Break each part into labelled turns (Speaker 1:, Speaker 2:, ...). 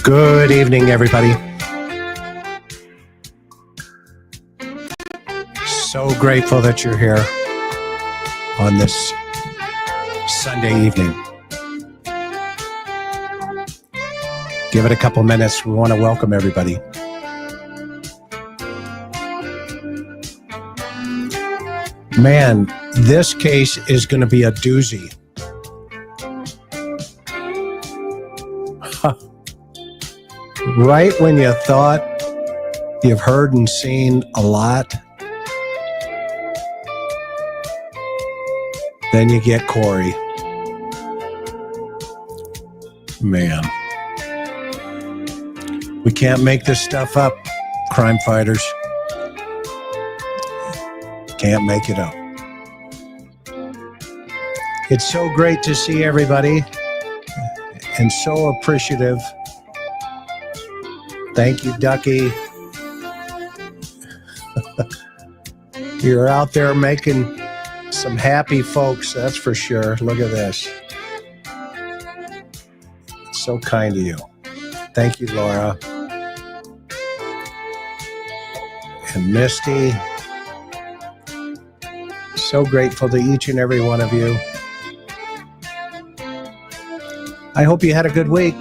Speaker 1: Good evening, everybody. So grateful that you're here on this Sunday evening. Give it a couple minutes. We want to welcome everybody. Man, this case is going to be a doozy. Right when you thought you've heard and seen a lot, then you get Kouri. Man. We can't make this stuff up, crime fighters. Can't make it up. It's so great to see everybody and so appreciative. Thank you, Ducky. You're out there making some happy folks, that's for sure. Look at this. So kind of you. Thank you, Laura. And Misty. So grateful to each and every one of you. I hope you had a good week.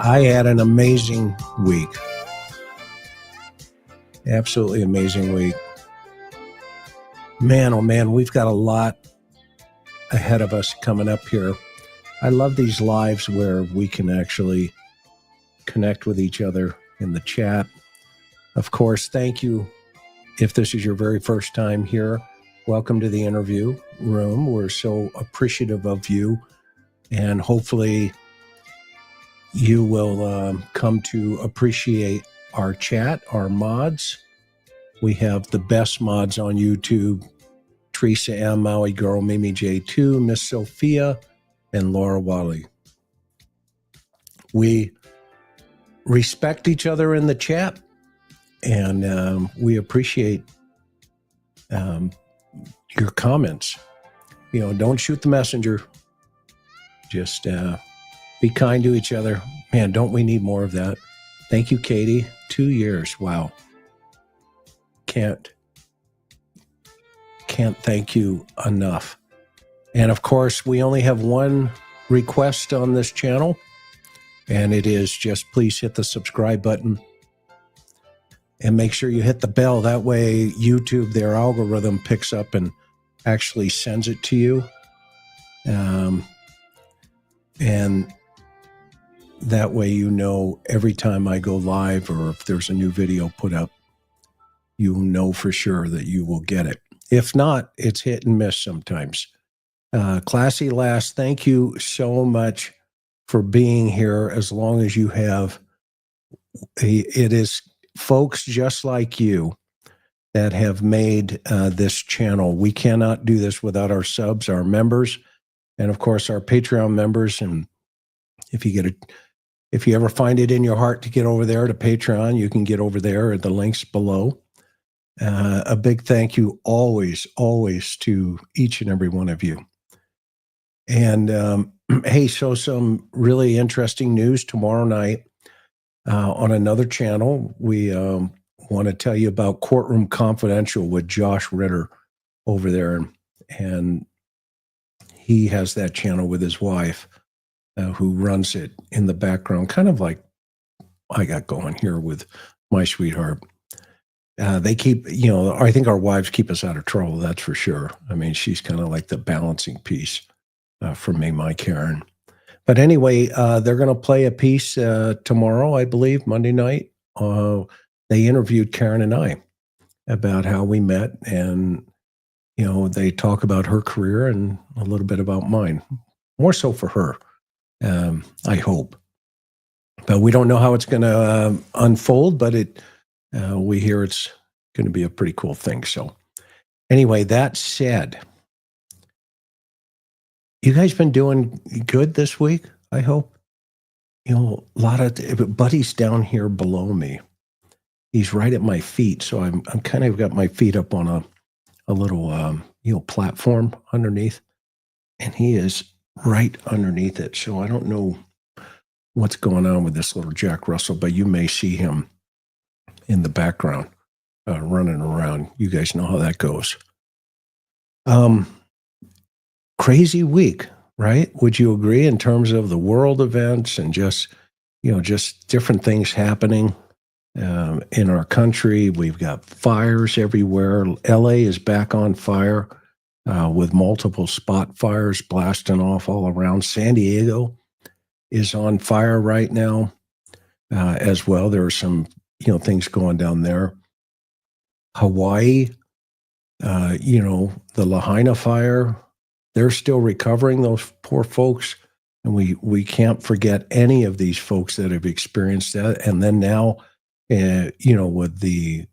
Speaker 1: I had an amazing week. Absolutely amazing week. Man, oh man, we've got a lot ahead of us coming up here. I love these lives where we can actually connect with each other in the chat. Of course, thank you. If this is your very first time here, welcome to the interview room. We're so appreciative of you, and hopefully you will come to appreciate our chat, our mods. We have the best mods on YouTube: Teresa M, Maui Girl, Mimi J2, Miss Sophia, and Laura Wally. We respect each other in the chat, and we appreciate your comments. You know, don't shoot the messenger. Just be kind to each other. Man, don't we need more of that? Thank you, Katie. 2 years. Wow. Can't thank you enough. And of course, we only have one request on this channel, and it is just please hit the subscribe button and make sure you hit the bell. That way YouTube, their algorithm, picks up and actually sends it to you. And that way you know every time I go live, or if there's a new video put up, you know for sure that you will get it. If not, it's hit and miss sometimes. Classy Lass, thank you so much for being here as long as you have. It is folks just like you that have made this channel. We cannot do this without our subs, our members, and of course our Patreon members. And if you ever find it in your heart to get over there to Patreon, you can get over there at the links below. A big thank you always to each and every one of you. And hey, so some really interesting news tomorrow night. On another channel, we want to tell you about Courtroom Confidential with Josh Ritter over there. And he has that channel with his wife, who runs it in the background, kind of like I got going here with my sweetheart. They keep, I think our wives keep us out of trouble, that's for sure. I mean, she's kind of like the balancing piece for me, my Karen. But anyway, they're going to play a piece tomorrow, I believe, Monday night. They interviewed Karen and I about how we met, and they talk about her career and a little bit about mine, more so for her, I hope. But we don't know how it's going to unfold, but we hear it's going to be a pretty cool thing. So anyway, that said, you guys been doing good this week, I hope. A lot of Buddy's down here below me. He's right at my feet, so I'm kind of got my feet up on a little platform underneath, and he is right underneath it. So I don't know what's going on with this little Jack Russell, but you may see him in the background running around. You guys know how that goes. Crazy week, right? Would you agree, in terms of the world events and just different things happening in our country? We've got fires everywhere. LA is back on fire with multiple spot fires blasting off all around. San Diego is on fire right now as well. There are some things going down there. Hawaii, the Lahaina fire, they're still recovering, those poor folks. And we can't forget any of these folks that have experienced that. And then now, with the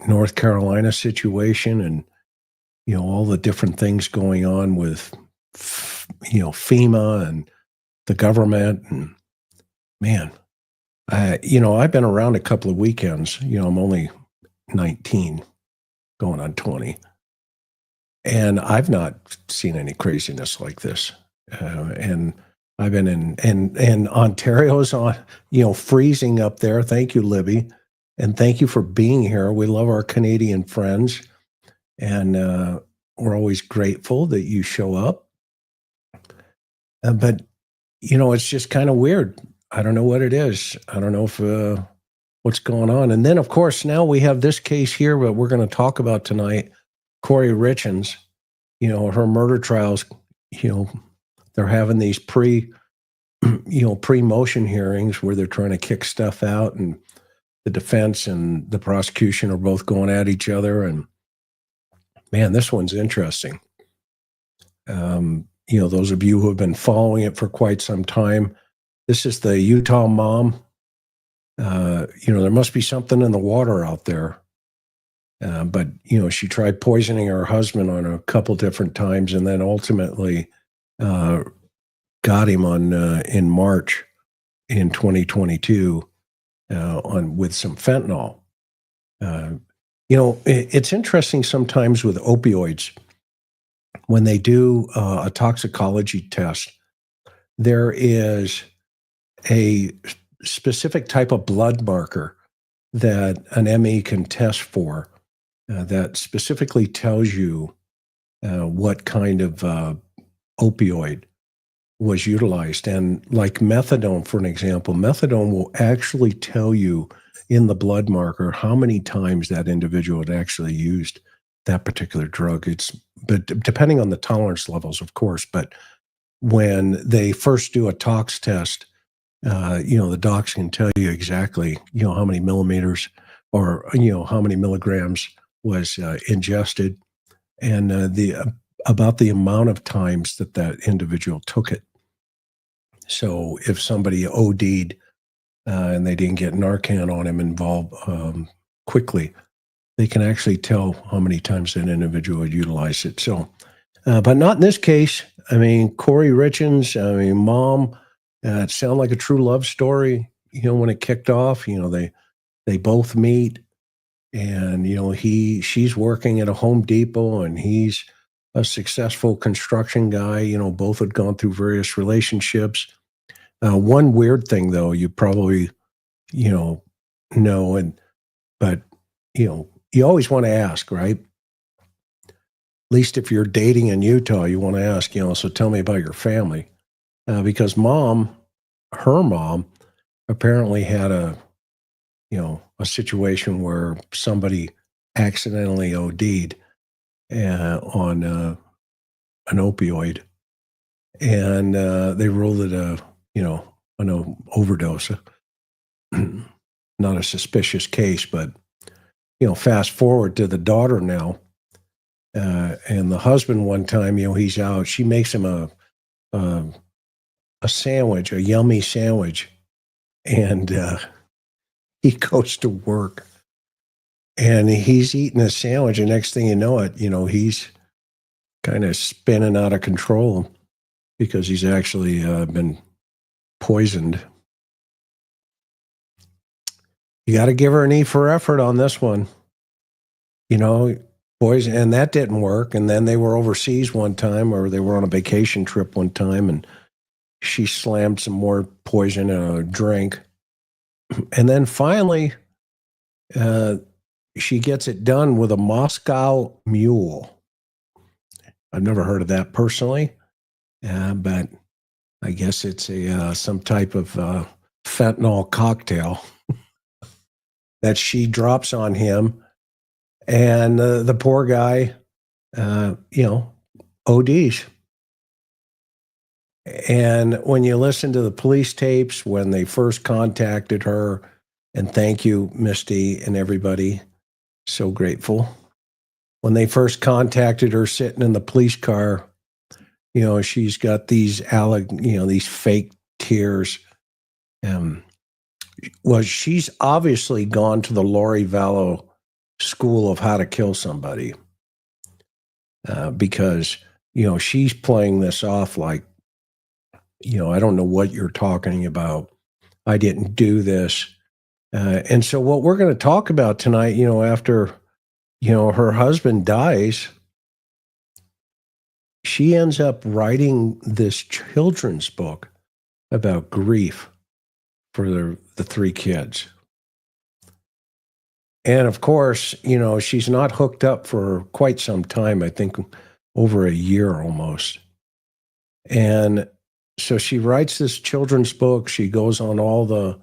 Speaker 1: North Carolina situation and, all the different things going on with, FEMA and the government. And man, I've been around a couple of weekends. I'm only 19, going on 20. And I've not seen any craziness like this. And I've been in Ontario's on, freezing up there. Thank you, Libby. And thank you for being here. We love our Canadian friends. And we're always grateful that you show up. But, it's just kind of weird. I don't know what it is. I don't know if what's going on. And then, of course, now we have this case here that we're going to talk about tonight. Kouri Richins, her murder trials, they're having these pre-motion hearings where they're trying to kick stuff out, and the defense and the prosecution are both going at each other. And man, this one's interesting. Those of you who have been following it for quite some time, this is the Utah mom. There must be something in the water out there. But she tried poisoning her husband on a couple different times, and then ultimately got him in March in 2022 with some fentanyl. It's interesting sometimes with opioids, when they do a toxicology test, there is a specific type of blood marker that an ME can test for that specifically tells you what kind of opioid was utilized. And like methadone, for an example, methadone will actually tell you in the blood marker how many times that individual had actually used that particular drug. But depending on the tolerance levels, of course. But when they first do a tox test, the docs can tell you exactly, how many millimeters or, how many milligrams was ingested, and about the amount of times that individual took it. So if somebody OD'd and they didn't get Narcan on him involved quickly, they can actually tell how many times that individual had utilized it. So, but not in this case. I mean, Kouri Richins, mom, it sounded like a true love story. When it kicked off, they both meet, and she's working at a Home Depot, and he's a successful construction guy. Both had gone through various relationships. One weird thing, though, you probably know, but you always want to ask, right? At least if you're dating in Utah, you want to ask, so tell me about your family. Because her mom apparently had a situation where somebody accidentally OD'd on an opioid, and they ruled it an overdose. Not a suspicious case, but fast forward to the daughter now, and the husband. One time, he's out. She makes him a sandwich, a yummy sandwich, and he goes to work, and he's eating a sandwich, and next thing you know it, he's kind of spinning out of control because he's actually been poisoned. You got to give her an E for effort on this one. Boys, and that didn't work. And then they were overseas one time, or they were on a vacation trip one time, and she slammed some more poison in a drink. And then finally, she gets it done with a Moscow Mule. I've never heard of that personally, but I guess it's some type of fentanyl cocktail that she drops on him, and the poor guy, ODs. And when you listen to the police tapes, when they first contacted her, and thank you, Misty and everybody, so grateful. When they first contacted her sitting in the police car, she's got these these fake tears. Well, she's obviously gone to the Lori Vallow School of How to Kill Somebody, because, she's playing this off like, I don't know what you're talking about. I didn't do this. And so what we're going to talk about tonight, after, her husband dies, she ends up writing this children's book about grief for the three kids. And of course, she's not hooked up for quite some time, I think over a year almost. And so she writes this children's book. She goes on all the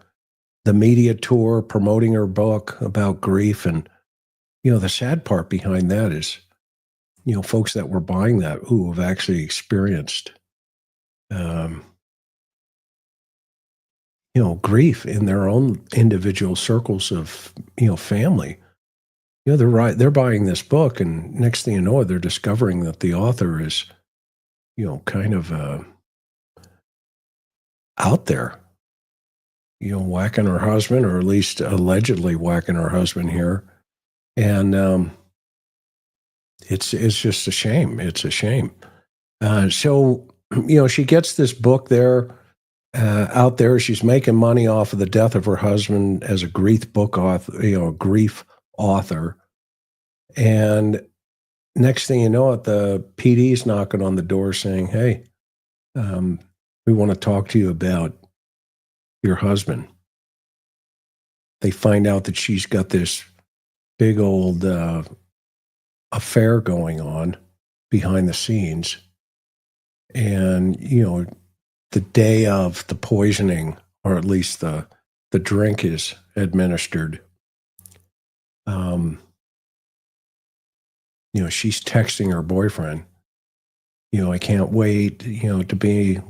Speaker 1: media tour promoting her book about grief. And, the sad part behind that is, folks that were buying that who have actually experienced, grief in their own individual circles of, family. They're buying this book, and next thing you know, they're discovering that the author is, kind of out there, whacking her husband, or at least allegedly whacking her husband here. And it's just a shame. It's a shame. So, she gets this book there, out there. She's making money off of the death of her husband as a grief book author, grief author. And next thing you know it, the PD's knocking on the door saying, "Hey, we want to talk to you about your husband." They find out that she's got this big old affair going on behind the scenes. And, the day of the poisoning, or at least the drink is administered, she's texting her boyfriend, "I can't wait, to be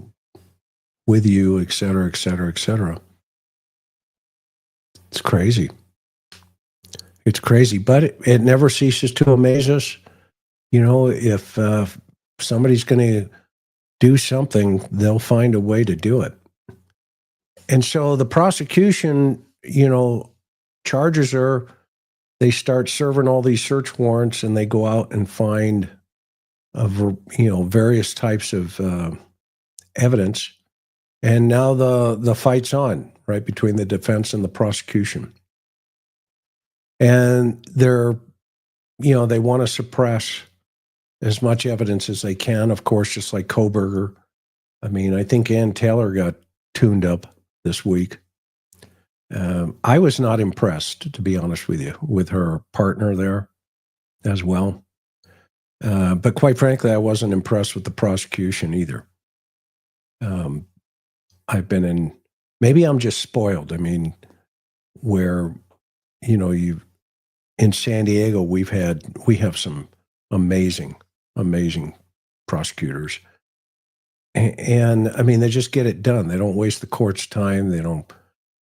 Speaker 1: with you, et cetera, et cetera, et cetera." It's crazy. It's crazy, but it never ceases to amaze us. If somebody's going to do something, they'll find a way to do it. And so the prosecution, charges her. They start serving all these search warrants, and they go out and find, various types of evidence. And now the fight's on, right, between the defense and the prosecution. And they want to suppress as much evidence as they can, of course, just like Koberger. I mean, I think Ann Taylor got tuned up this week. I was not impressed, to be honest with you, with her partner there as well. But quite frankly, I wasn't impressed with the prosecution either. I've been in, maybe I'm just spoiled. I mean, where, you in San Diego, we have some amazing, amazing prosecutors. And I mean, they just get it done. They don't waste the court's time. They don't,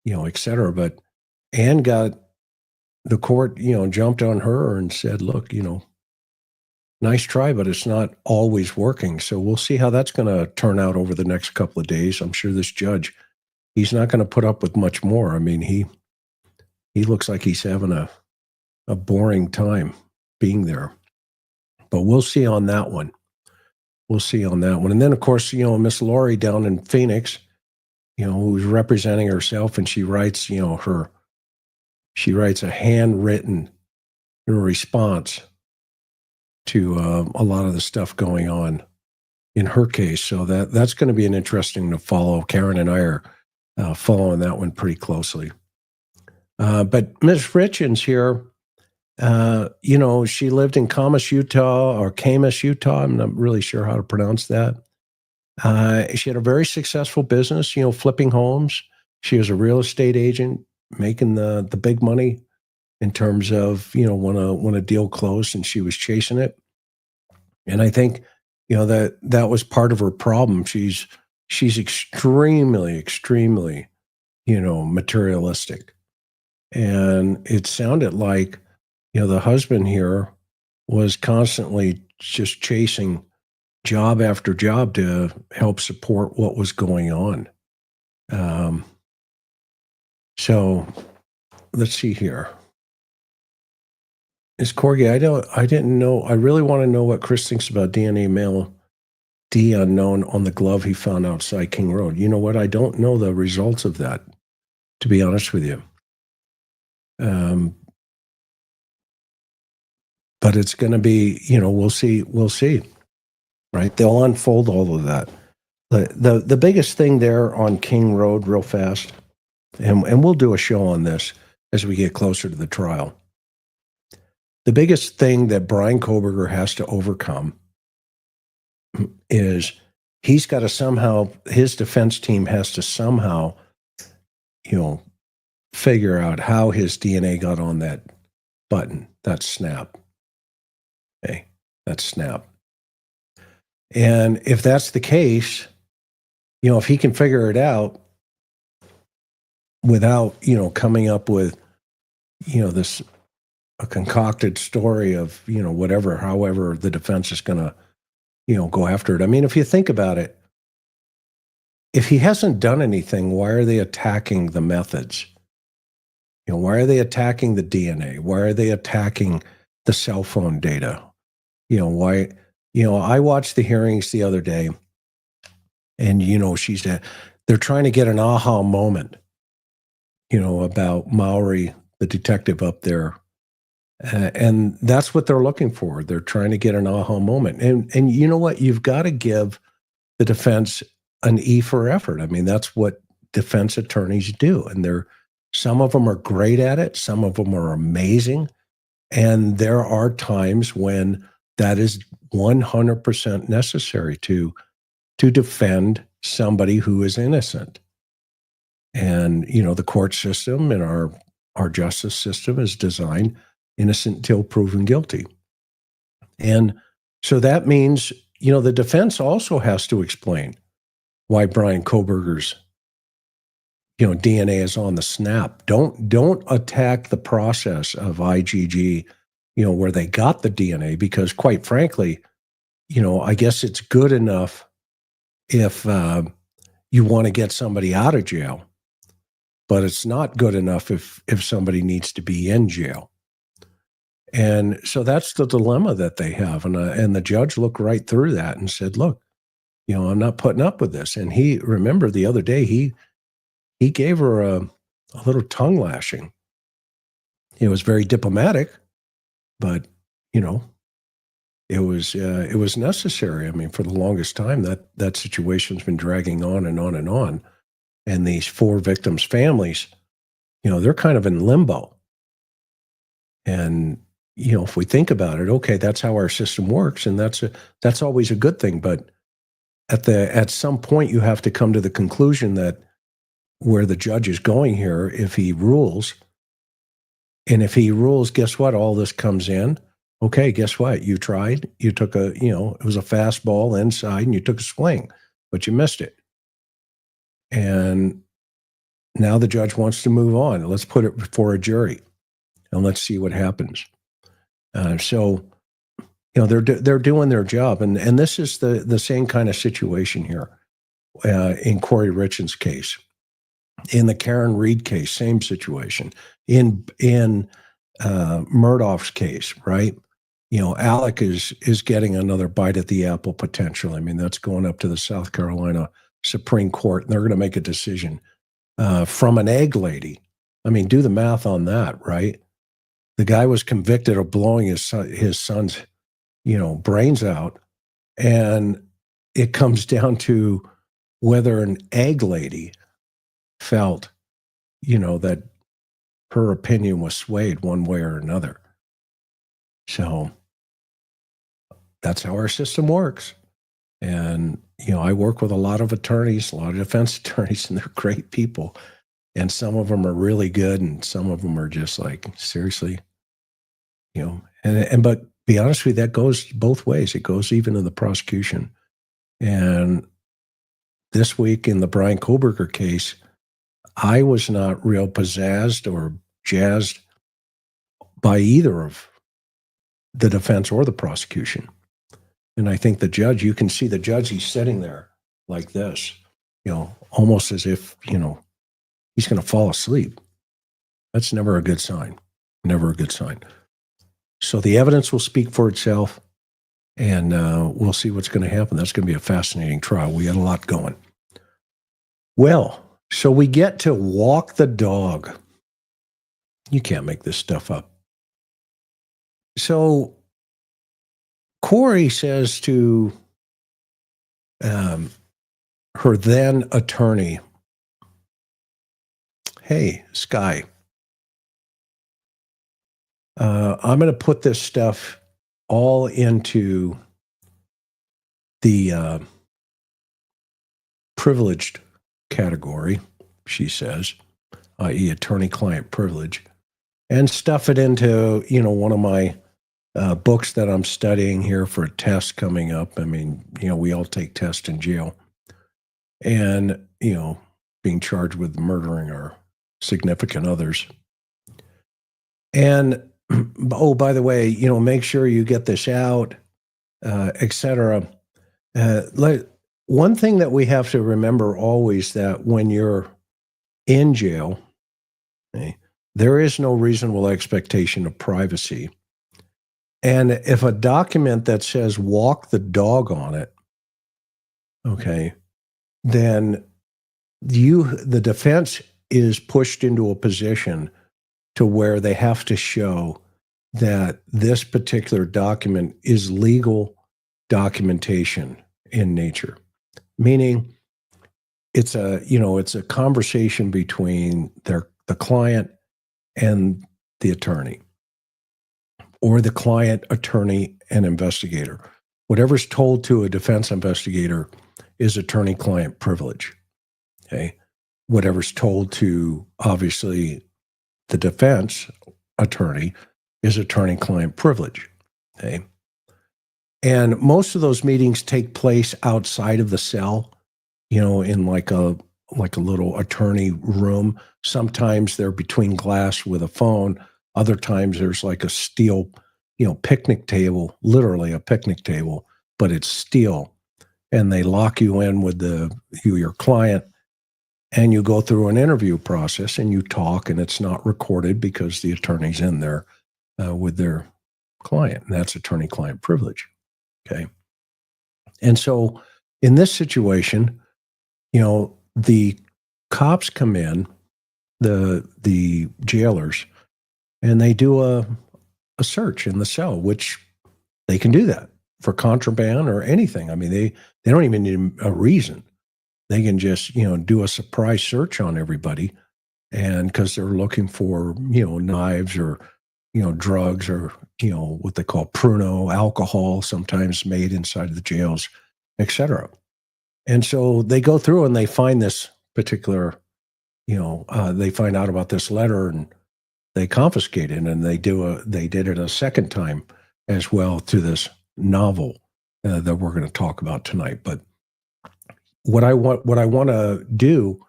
Speaker 1: et cetera. But Anne got the court, jumped on her and said, look, nice try, but it's not always working. So we'll see how that's going to turn out over the next couple of days. I'm sure this judge, he's not going to put up with much more. I mean, he looks like he's having a boring time being there. But we'll see on that one. We'll see on that one. And then, of course, Miss Lori down in Phoenix, who's representing herself, and she writes, she writes a handwritten response to a lot of the stuff going on in her case. So that's going to be an interesting to follow. Karen and I are following that one pretty closely. But Ms. Richins here, she lived in Camas, Utah, or Camas, Utah. I'm not really sure how to pronounce that. She had a very successful business, flipping homes. She was a real estate agent, making the big money in terms of, when a deal closed, and she was chasing it. And I think, that was part of her problem. She's extremely, extremely, materialistic. And it sounded like, the husband here was constantly just chasing job after job to help support what was going on. So let's see here. Is Corgi, I didn't know. I really want to know what Chris thinks about DNA male D unknown on the glove he found outside King Road. You know what? I don't know the results of that, to be honest with you. But it's going to be, we'll see, right? They'll unfold all of that. The biggest thing there on King Road, real fast, and we'll do a show on this as we get closer to the trial. The biggest thing that Brian Kohberger has to overcome is he's got to somehow, his defense team has to somehow, figure out how his DNA got on that button, that snap. Okay, that snap. And if that's the case, if he can figure it out without, coming up with, this a concocted story of, whatever, however the defense is going to, go after it. I mean, if you think about it, if he hasn't done anything, why are they attacking the methods? Why are they attacking the DNA? Why are they attacking the cell phone data? Why, I watched the hearings the other day, and, they're trying to get an aha moment, about Mowry, the detective up there. And that's what they're looking for. They're trying to get an aha moment. And you know what? You've got to give the defense an E for effort. I mean, that's what defense attorneys do. And some of them are great at it. Some of them are amazing. And there are times when that is 100% necessary to defend somebody who is innocent. And, the court system and our justice system is designed innocent until proven guilty. And so that means, the defense also has to explain why Brian Kohberger's, DNA is on the snap. Don't attack the process of IgG, where they got the DNA, because quite frankly, I guess it's good enough if you want to get somebody out of jail, but it's not good enough if somebody needs to be in jail. And so that's the dilemma that they have. And the judge looked right through that and said, look, I'm not putting up with this. And remember the other day, he gave her a little tongue lashing. It was very diplomatic, but, it was necessary. I mean, for the longest time, that situation's been dragging on and on and on. And these 4 victims' families, they're kind of in limbo. And, if we think about it, okay, that's how our system works. And that's always a good thing. But at some point, you have to come to the conclusion that where the judge is going here, if he rules, guess what? All this comes in. Okay, guess what? You tried. You took it was a fastball inside and you took a swing, but you missed it. And now the judge wants to move on. Let's put it before a jury and let's see what happens. So they're doing their job. And this is the same kind of situation here in Kouri Richins' case. In the Karen Reed case, same situation. In Murdoch's case, right? Alec is getting another bite at the apple potential. I mean, that's going up to the South Carolina Supreme Court, and they're going to make a decision from an egg lady. I mean, do the math on that, right? The guy was convicted of blowing his son's, brains out, and it comes down to whether an egg lady felt, that her opinion was swayed one way or another. So that's how our system works. And, I work with a lot of attorneys, a lot of defense attorneys, and they're great people. And some of them are really good, and some of them are just like, seriously, but be honest with you, that goes both ways. It goes even in the prosecution. And this week in the Brian Koberger case, I was not real pizzazzed or jazzed by either of the defense or the prosecution. And I think the judge, you can see the judge, he's sitting there like this, almost as if, he's going to fall asleep. That's never a good sign. Never a good sign. So the evidence will speak for itself, and we'll see what's going to happen. That's going to be a fascinating trial. We had a lot going. Well, so we get to walk the dog. You can't make this stuff up. So Kouri says to her then attorney, hey, Sky, I'm going to put this stuff all into the privileged category, she says, i.e. attorney-client privilege, and stuff it into, one of my books that I'm studying here for a test coming up. I mean, we all take tests in jail. And, being charged with murdering our significant others. And, oh, by the way, make sure you get this out, etc. One thing that we have to remember always, that when you're in jail, okay, there is no reasonable expectation of privacy. And if a document that says walk the dog on it, okay, then the defense is pushed into a position to where they have to show that this particular document is legal documentation in nature, meaning it's a conversation between the client and the attorney, or the client, attorney, and investigator. Whatever's told to a defense investigator is attorney-client privilege. Okay, whatever's told to, obviously, the defense attorney is attorney-client privilege. Okay, and most of those meetings take place outside of the cell, in like a little attorney room. Sometimes they're between glass with a phone. Other times there's like a steel, picnic table, literally a picnic table, but it's steel. And they lock you in with your client, and you go through an interview process and you talk, and it's not recorded because the attorney's in there with their client. And that's attorney-client privilege. Okay. And so in this situation, the cops come in, the jailers, and they do a search in the cell, which they can do that for contraband or anything. I mean, they don't even need a reason. They can just, do a surprise search on everybody and because they're looking for, knives or, drugs or, what they call pruno, alcohol, sometimes made inside of the jails, etc. And so they go through and they find this particular, they find out about this letter and they confiscate it, and they did it a second time as well to this novel that we're going to talk about tonight. But what I want to do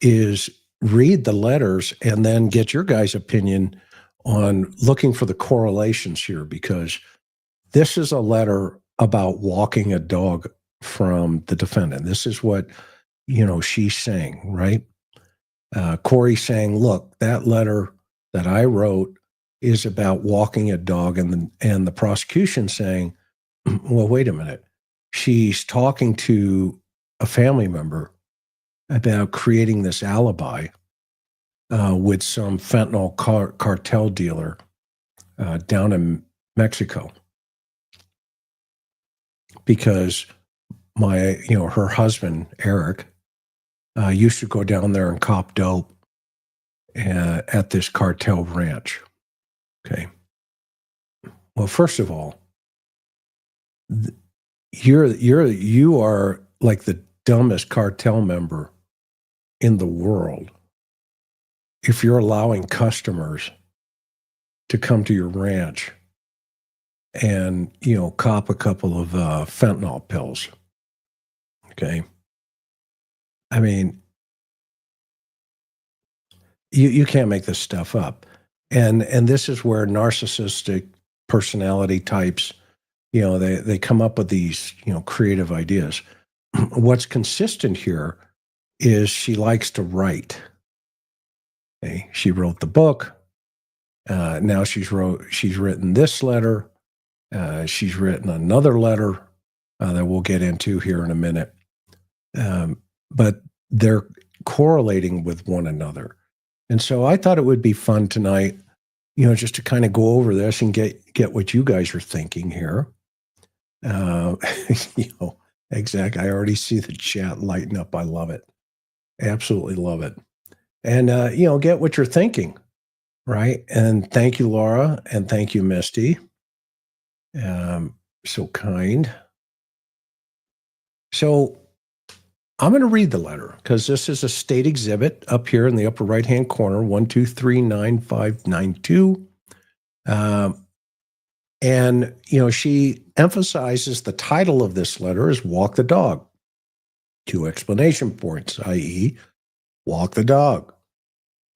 Speaker 1: is read the letters and then get your guys' opinion on looking for the correlations here, because this is a letter about walking a dog from the defendant. This is what, she's saying, right? Kouri saying, look, that letter that I wrote is about walking a dog, and the prosecution saying, well, wait a minute. She's talking to a family member about creating this alibi with some fentanyl cartel dealer down in Mexico, because her husband Eric used to go down there and cop dope at this cartel ranch. Okay. Well, first of all, you are like the dumbest cartel member in the world if you're allowing customers to come to your ranch and, cop a couple of fentanyl pills. Okay. I mean, you can't make this stuff up. And this is where narcissistic personality types, they come up with these, creative ideas. What's consistent here is she likes to write. Okay? She wrote the book. Now she's written this letter. She's written another letter that we'll get into here in a minute. But they're correlating with one another. And so I thought it would be fun tonight, just to kind of go over this and get what you guys are thinking here. Exactly. I already see the chat lighten up. I love it. Absolutely love it. And, get what you're thinking, right? And thank you, Laura, and thank you, Misty. So kind. So I'm going to read the letter because this is a state exhibit up here in the upper right-hand corner, 1239592. And, she emphasizes the title of this letter is Walk the Dog. 2 explanation points, i.e., walk the dog.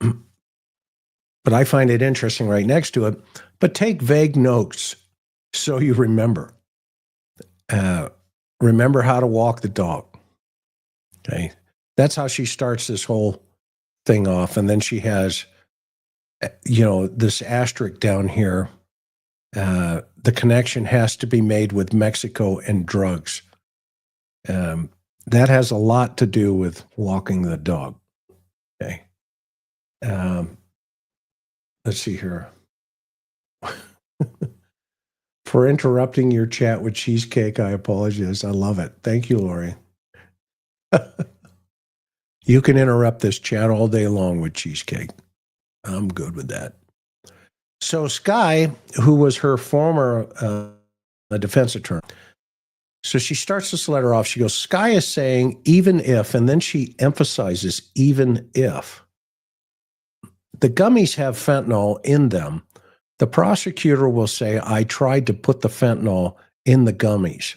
Speaker 1: But I find it interesting right next to it, but take vague notes so you remember. Remember how to walk the dog. Okay. That's how she starts this whole thing off. And then she has, this asterisk down here. The connection has to be made with Mexico and drugs. That has a lot to do with walking the dog. Okay. Let's see here. For interrupting your chat with cheesecake, I apologize. I love it. Thank you, Lori. You can interrupt this chat all day long with cheesecake. I'm good with that. So Sky, who was her former defense attorney, so she starts this letter off. She goes, Sky is saying, even if, and then she emphasizes, even if the gummies have fentanyl in them, the prosecutor will say, I tried to put the fentanyl in the gummies.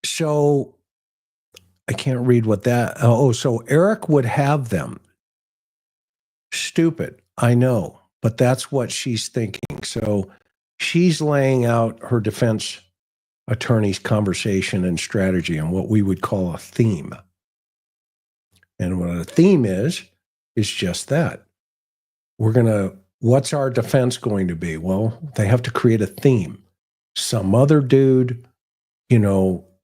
Speaker 1: So I can't read what that, so Eric would have them. Stupid, I know, but that's what she's thinking. So she's laying out her defense attorney's conversation and strategy on what we would call a theme. And what a theme is just that. What's our defense going to be? Well, they have to create a theme. Some other dude,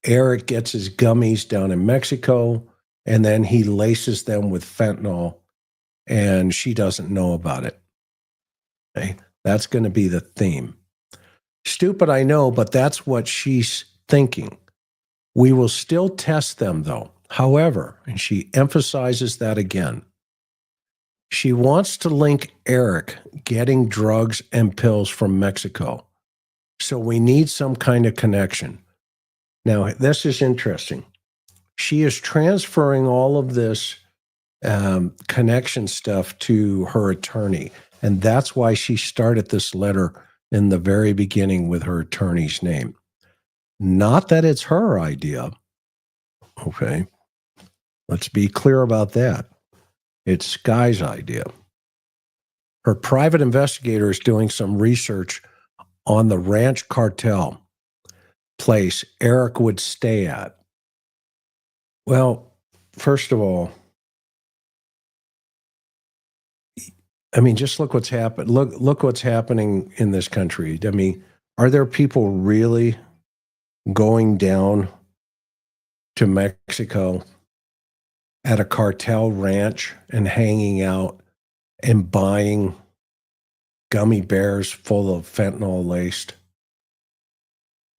Speaker 1: Eric gets his gummies down in Mexico, and then he laces them with fentanyl, and she doesn't know about it. Okay? That's going to be the theme. Stupid, I know, but that's what she's thinking. We will still test them, though. However, and she emphasizes that again, She wants to link Eric getting drugs and pills from Mexico. So we need some kind of connection. Now, this is interesting. She is transferring all of this connection stuff to her attorney. And that's why she started this letter in the very beginning with her attorney's name. Not that it's her idea. Okay. Let's be clear about that. It's Skye's idea. Her private investigator is doing some research on the ranch cartel place Eric would stay at. Well, first of all, I mean, just look what's happened. Look what's happening in this country. I mean, are there people really going down to Mexico at a cartel ranch and hanging out and buying gummy bears full of fentanyl laced?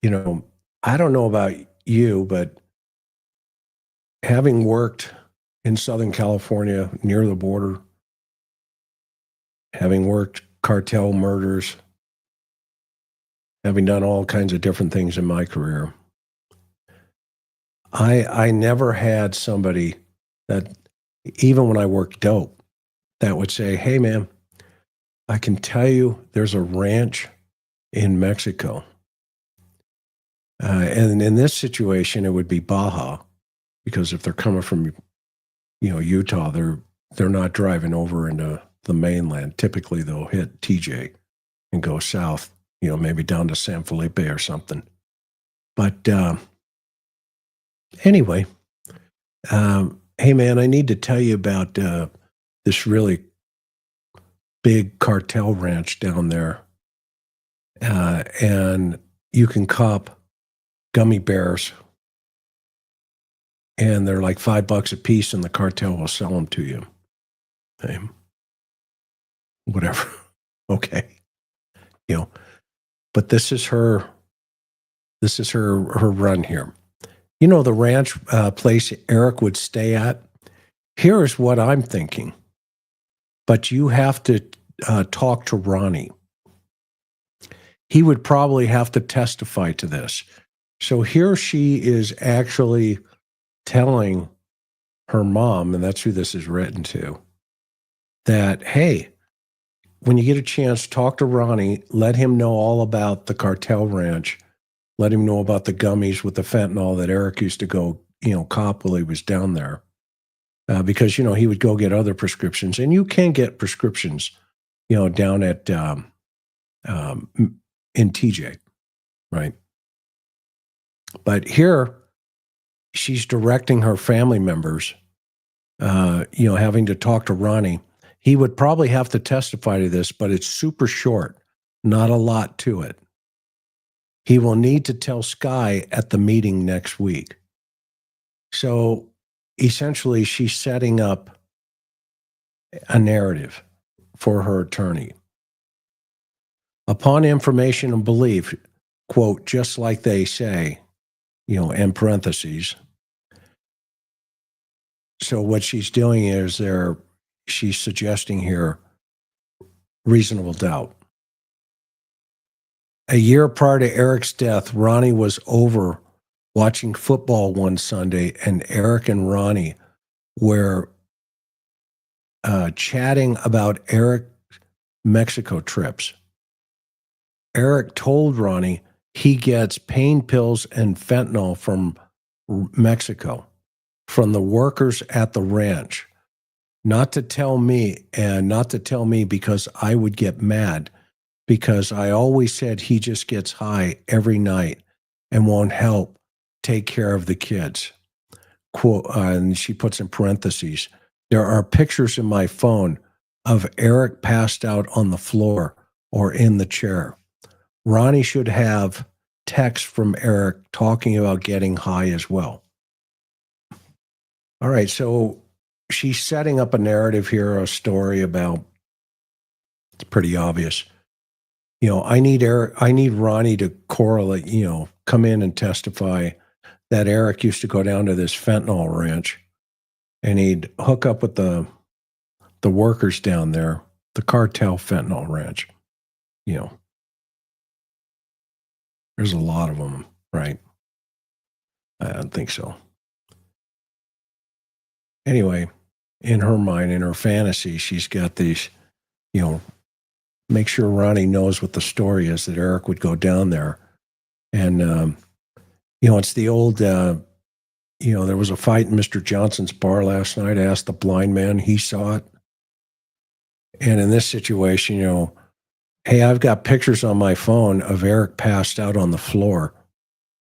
Speaker 1: You know, I don't know about you, but having worked in Southern California near the border, having worked cartel murders, having done all kinds of different things in my career, I never had somebody that, even when I worked dope, that would say, hey, man, I can tell you there's a ranch in Mexico. And in this situation, it would be Baja, because if they're coming from, Utah, they're not driving over into the mainland. Typically, they'll hit TJ and go south, maybe down to San Felipe or something. But anyway, hey, man, I need to tell you about this really big cartel ranch down there. And you can cop gummy bears, and they're like $5 a piece, and the cartel will sell them to you. Okay. Whatever. Okay. But this is her run here. The ranch place Eric would stay at. Here's what I'm thinking. But you have to talk to Ronnie. He would probably have to testify to this. So here she is actually telling her mom, and that's who this is written to, that, hey, when you get a chance, talk to Ronnie, let him know all about the cartel ranch, let him know about the gummies with the fentanyl that Eric used to go, cop while he was down there. Because, he would go get other prescriptions, and you can get prescriptions, down at, in TJ, right? But here, she's directing her family members, having to talk to Ronnie. He would probably have to testify to this, but it's super short, not a lot to it. He will need to tell Skye at the meeting next week. So essentially, she's setting up a narrative for her attorney. Upon information and belief, quote, just like they say, in parentheses. So what she's doing is she's suggesting here reasonable doubt. A year prior to Eric's death, Ronnie was over watching football one Sunday, and Eric and Ronnie were chatting about Eric's Mexico trips. Eric told Ronnie he gets pain pills and fentanyl from Mexico, from the workers at the ranch. Not to tell me because I would get mad, because I always said he just gets high every night and won't help take care of the kids. Quote, and she puts in parentheses, there are pictures in my phone of Eric passed out on the floor or in the chair. Ronnie should have texts from Eric talking about getting high as well. All right, so she's setting up a narrative here, a story about, it's pretty obvious. I need Ronnie to correlate, come in and testify that Eric used to go down to this fentanyl ranch and he'd hook up with the the workers down there, the cartel fentanyl ranch, you know, there's a lot of them, right? I don't think so. Anyway, in her mind, in her fantasy, she's got these, you know, make sure Ronnie knows what the story is, that Eric would go down there. And, you know, it's the old, you know, there was a fight in Mr. Johnson's bar last night. I asked the blind man, he saw it. And in this situation, you know, hey, I've got pictures on my phone of Eric passed out on the floor,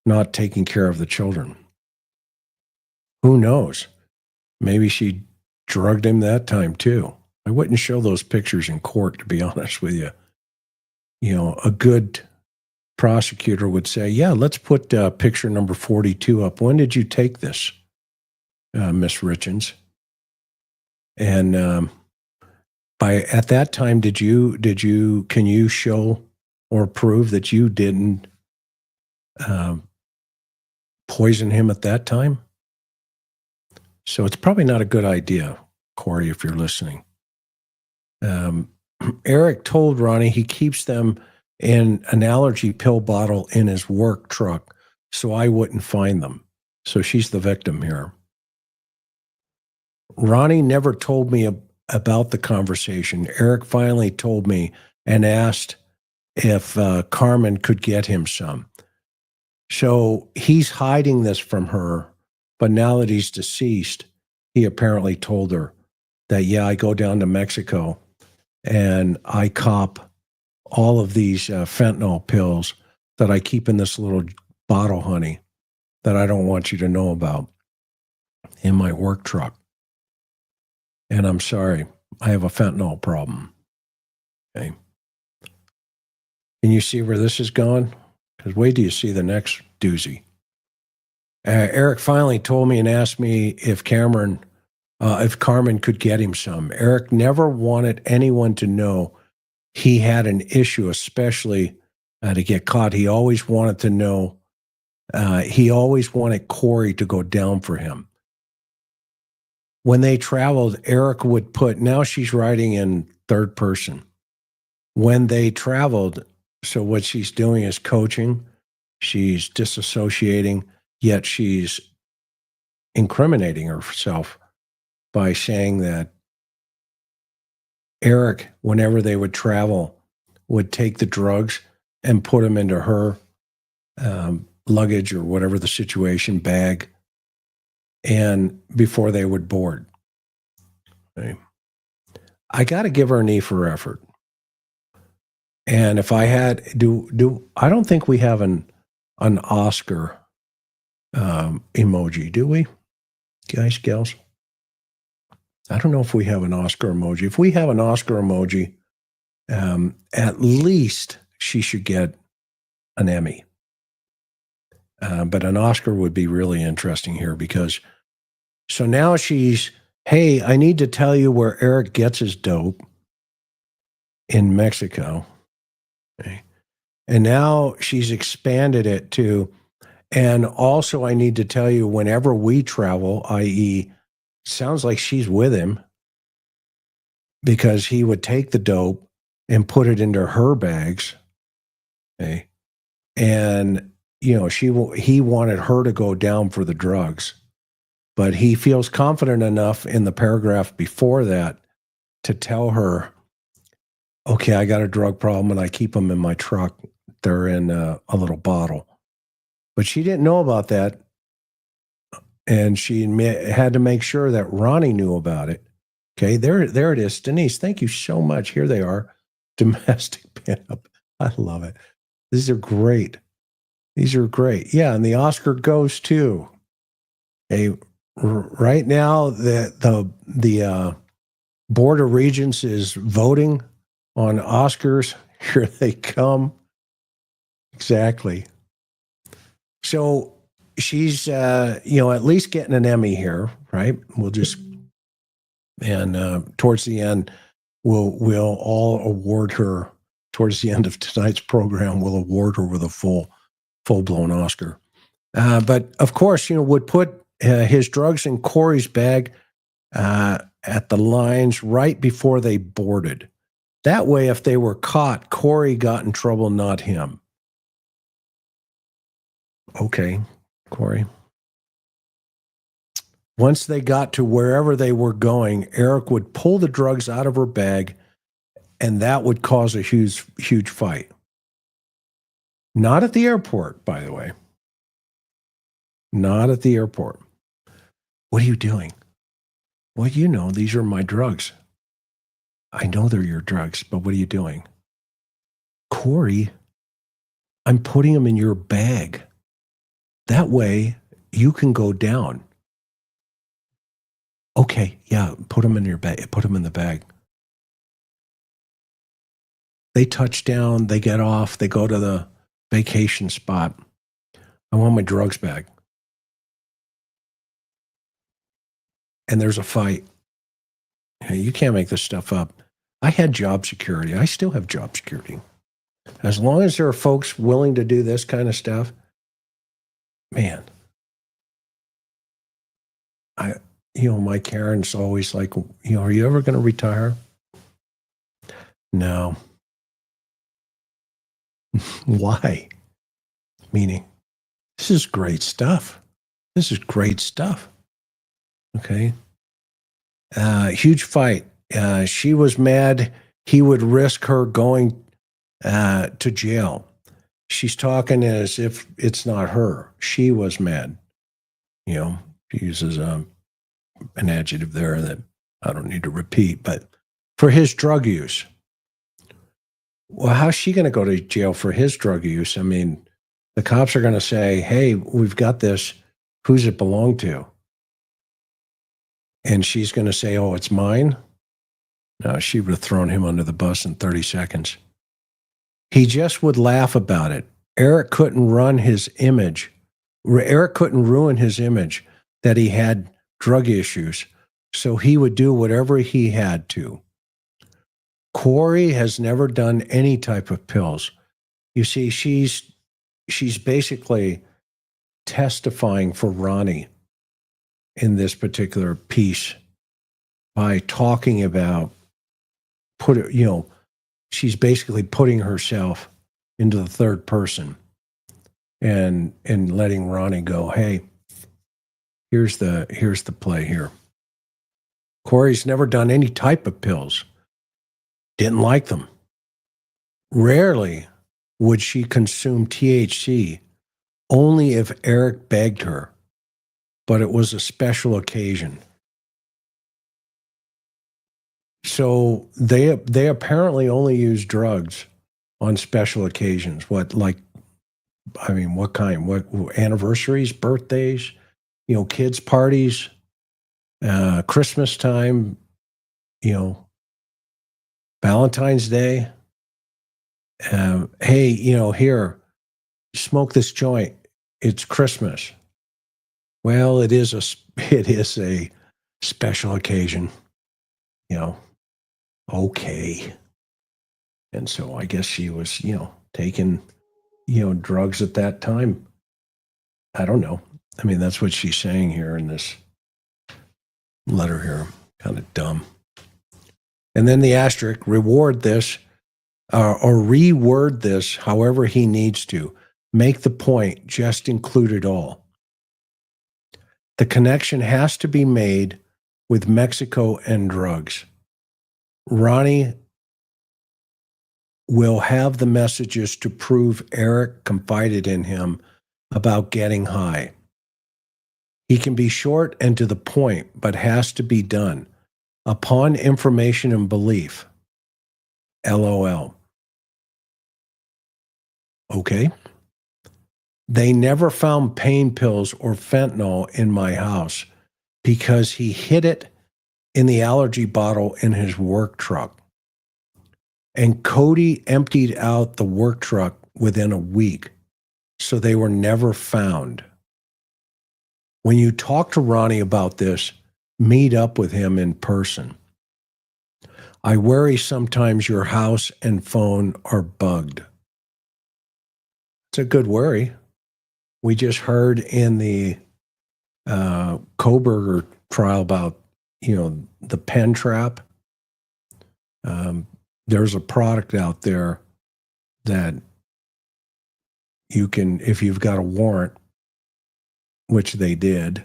Speaker 1: not taking care of the children. Who knows? Maybe she drugged him that time too. I wouldn't show those pictures in court, to be honest with you. You know, a good prosecutor would say, yeah, let's put picture number 42 up. When did you take this, Miss Richins? And at that time, can you show or prove that you didn't poison him at that time? So it's probably not a good idea, Kouri, if you're listening. Eric told Ronnie he keeps them in an allergy pill bottle in his work truck so I wouldn't find them. So she's the victim here. Ronnie never told me about the conversation. Eric finally told me and asked if Carmen could get him some. So he's hiding this from her, but now that he's deceased, he apparently told her that, yeah, I go down to Mexico and I cop all of these fentanyl pills that I keep in this little bottle, honey, that I don't want you to know about, in my work truck. And I'm sorry, I have a fentanyl problem. Okay. Can you see where this is going? Because wait till you see the next doozy. Eric finally told me and asked me if Carmen could get him some. Eric never wanted anyone to know he had an issue, especially to get caught. He always wanted to know, he always wanted Kouri to go down for him. When they traveled, Eric would put, now she's writing in third person. When they traveled, so what she's doing is coaching, she's disassociating, yet she's incriminating herself by saying that Eric, whenever they would travel, would take the drugs and put them into her luggage or whatever the situation, bag, and before they would board. Okay. I got to give her an E for effort. And if I had, I don't think we have an Oscar emoji, do we, guys, gals? I don't know if we have an Oscar emoji. If we have an Oscar emoji, at least she should get an Emmy. But an Oscar would be really interesting here because, so now she's, hey, I need to tell you where Eric gets his dope in Mexico. Okay. And now she's expanded it to, and also I need to tell you whenever we travel, i.e., sounds like she's with him because he would take the dope and put it into her bags. Okay. And, you know, he wanted her to go down for the drugs, but he feels confident enough in the paragraph before that to tell her, okay, I got a drug problem and I keep them in my truck. They're in a little bottle. But she didn't know about that. And she had to make sure that Ronnie knew about it. Okay, there it is. Denise, thank you so much. Here they are. Domestic pinup. I love it. These are great. These are great. Yeah, and the Oscar goes to, right now, the Board of Regents is voting on Oscars. Here they come. Exactly. So she's, at least getting an Emmy here, right? We'll just, and towards the end, we'll all award her, towards the end of tonight's program, we'll award her with a full-blown Oscar. But of course, would put his drugs in Kouri's bag. at the lines right before they boarded. That way, if they were caught, Kouri got in trouble, not him. Okay, Kouri. Once they got to wherever they were going, Eric would pull the drugs out of her bag, and that would cause a huge fight. Not at the airport, by the way. Not at the airport. What are you doing? Well, you know, these are my drugs. I know they're your drugs, but what are you doing? Kouri, I'm putting them in your bag. That way you can go down. Okay, yeah, put them in your bag. Put them in the bag. They touch down, they get off, they go to the vacation spot. I want my drugs back. And there's a fight. Hey, you can't make this stuff up. I had job security. I still have job security. As long as there are folks willing to do this kind of stuff, man, my Karen's always like, are you ever going to retire? No. Why? Meaning, this is great stuff. This is great stuff. Okay. Huge fight. She was mad he would risk her going to jail. She's talking as if it's not her. She was mad. She uses an adjective there that I don't need to repeat, but for his drug use. Well, how's she going to go to jail for his drug use? I mean, the cops are going to say, hey, we've got this. Who's it belong to? And she's going to say, oh, it's mine? No, she would have thrown him under the bus in 30 seconds. He just would laugh about it. Eric couldn't ruin his image that he had drug issues, so he would do whatever he had to. Kouri has never done any type of pills. You see, she's basically testifying for Ronnie in this particular piece by talking about she's basically putting herself into the third person and letting Ronnie go, hey, here's the play here. Kouri's never done any type of pills. Didn't like them. Rarely would she consume THC, only if Eric begged her, but it was a special occasion. So they apparently only use drugs on special occasions. What kind? What anniversaries, birthdays, kids' parties, Christmas time, Valentine's Day. Hey, here, smoke this joint. It's Christmas. Well, it is a special occasion. Okay. And so I guess she was, taking, drugs at that time. I don't know. I mean, that's what she's saying here in this letter here. Kind of dumb. And then the asterisk, reward this or reword this however he needs to. Make the point, just include it all. The connection has to be made with Mexico and drugs. Ronnie will have the messages to prove Eric confided in him about getting high. He can be short and to the point, but has to be done upon information and belief. LOL. Okay. They never found pain pills or fentanyl in my house because he hid it in the allergy bottle in his work truck. And Cody emptied out the work truck within a week, so they were never found. When you talk to Ronnie about this, meet up with him in person. I worry sometimes your house and phone are bugged. It's a good worry. We just heard in the Koberger trial about the pen trap. There's a product out there that you can, if you've got a warrant, which they did,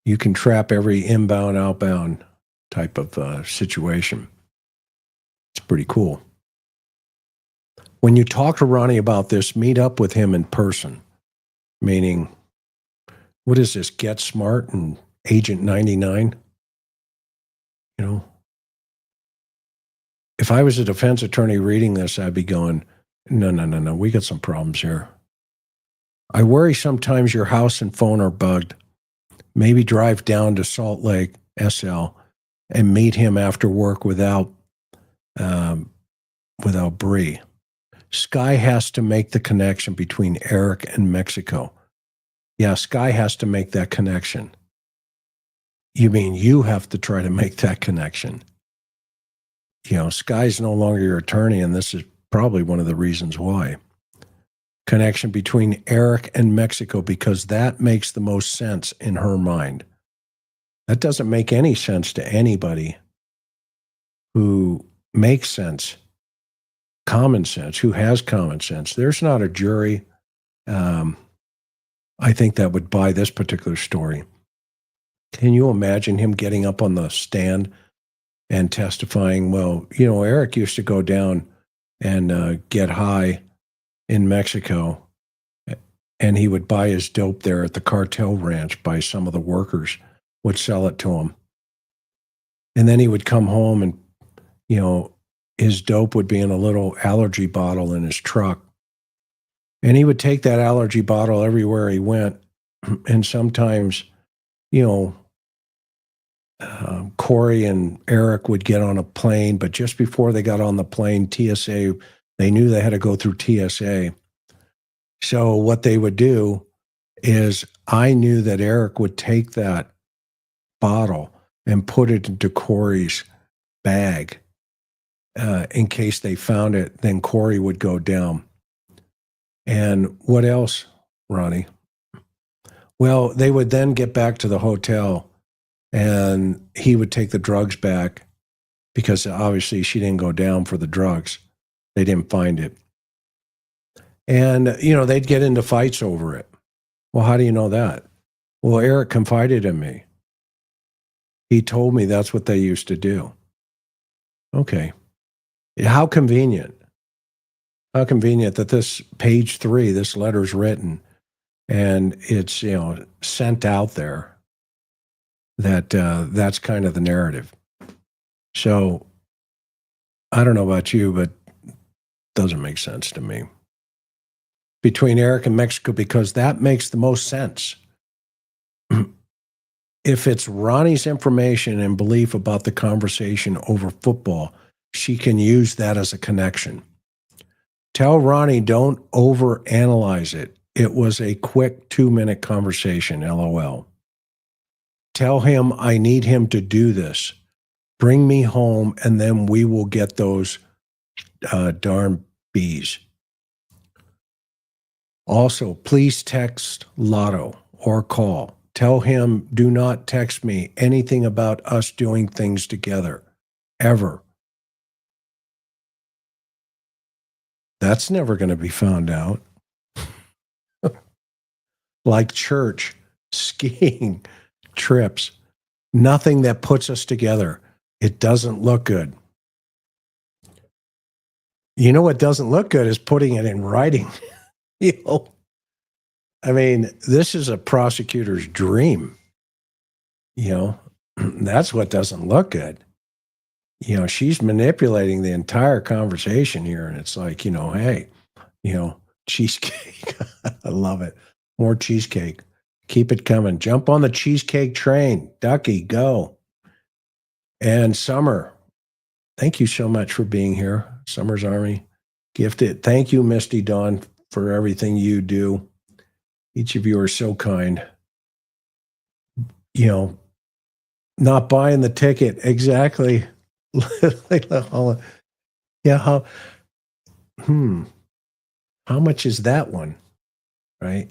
Speaker 1: you can trap every inbound, outbound type of situation. It's pretty cool. When you talk to Ronnie about this, meet up with him in person, meaning, what is this, Get Smart and Agent 99? If I was a defense attorney reading this, I'd be going, no, we got some problems here. I worry sometimes your house and phone are bugged. Maybe drive down to Salt Lake, SL, and meet him after work without Bree. Sky has to make the connection between Eric and Mexico. Yeah, Sky has to make that connection. You mean you have to try to make that connection? Sky's no longer your attorney, and this is probably one of the reasons why. Connection between Eric and Mexico, because that makes the most sense in her mind. That doesn't make any sense to anybody who makes sense, common sense, who has common sense. There's not a jury, I think, that would buy this particular story. Can you imagine him getting up on the stand and testifying, well, Eric used to go down and get high in Mexico, and he would buy his dope there at the cartel ranch by some of the workers, would sell it to him. And then he would come home and, his dope would be in a little allergy bottle in his truck. And he would take that allergy bottle everywhere he went. And sometimes, Kouri and Eric would get on a plane, but just before they got on the plane, TSA, they knew they had to go through TSA. So what they would do is, I knew that Eric would take that bottle and put it into Kouri's bag in case they found it. Then Kouri would go down. And what else, Ronnie? Well, they would then get back to the hotel, and he would take the drugs back because obviously she didn't go down for the drugs. They didn't find it. And, they'd get into fights over it. Well, how do you know that? Well, Eric confided in me. He told me that's what they used to do. Okay. How convenient. How convenient that this page 3, this letter's written, and it's, sent out there. That's kind of the narrative. So I don't know about you, but it doesn't make sense to me. Between Eric and Mexico, because that makes the most sense. If it's Ronnie's information and belief about the conversation over football, she can use that as a connection. Tell Ronnie, don't overanalyze it. It was a quick 2-minute conversation, LOL. Tell him I need him to do this. Bring me home, and then we will get those darn bees. Also, please text Lotto or call. Tell him, do not text me anything about us doing things together, ever. That's never going to be found out. Like church, skiing, trips, nothing that puts us together. It doesn't look good. You know what doesn't look good is putting it in writing. I mean, this is a prosecutor's dream. That's what doesn't look good. She's manipulating the entire conversation here, and it's like, hey, cheesecake. I love it. More cheesecake. Keep it coming. Jump on the cheesecake train. Ducky, go. And Summer, thank you so much for being here. Summer's Army, gifted. Thank you, Misty Dawn, for everything you do. Each of you are so kind. Not buying the ticket. Exactly. Yeah. How much is that one? Right.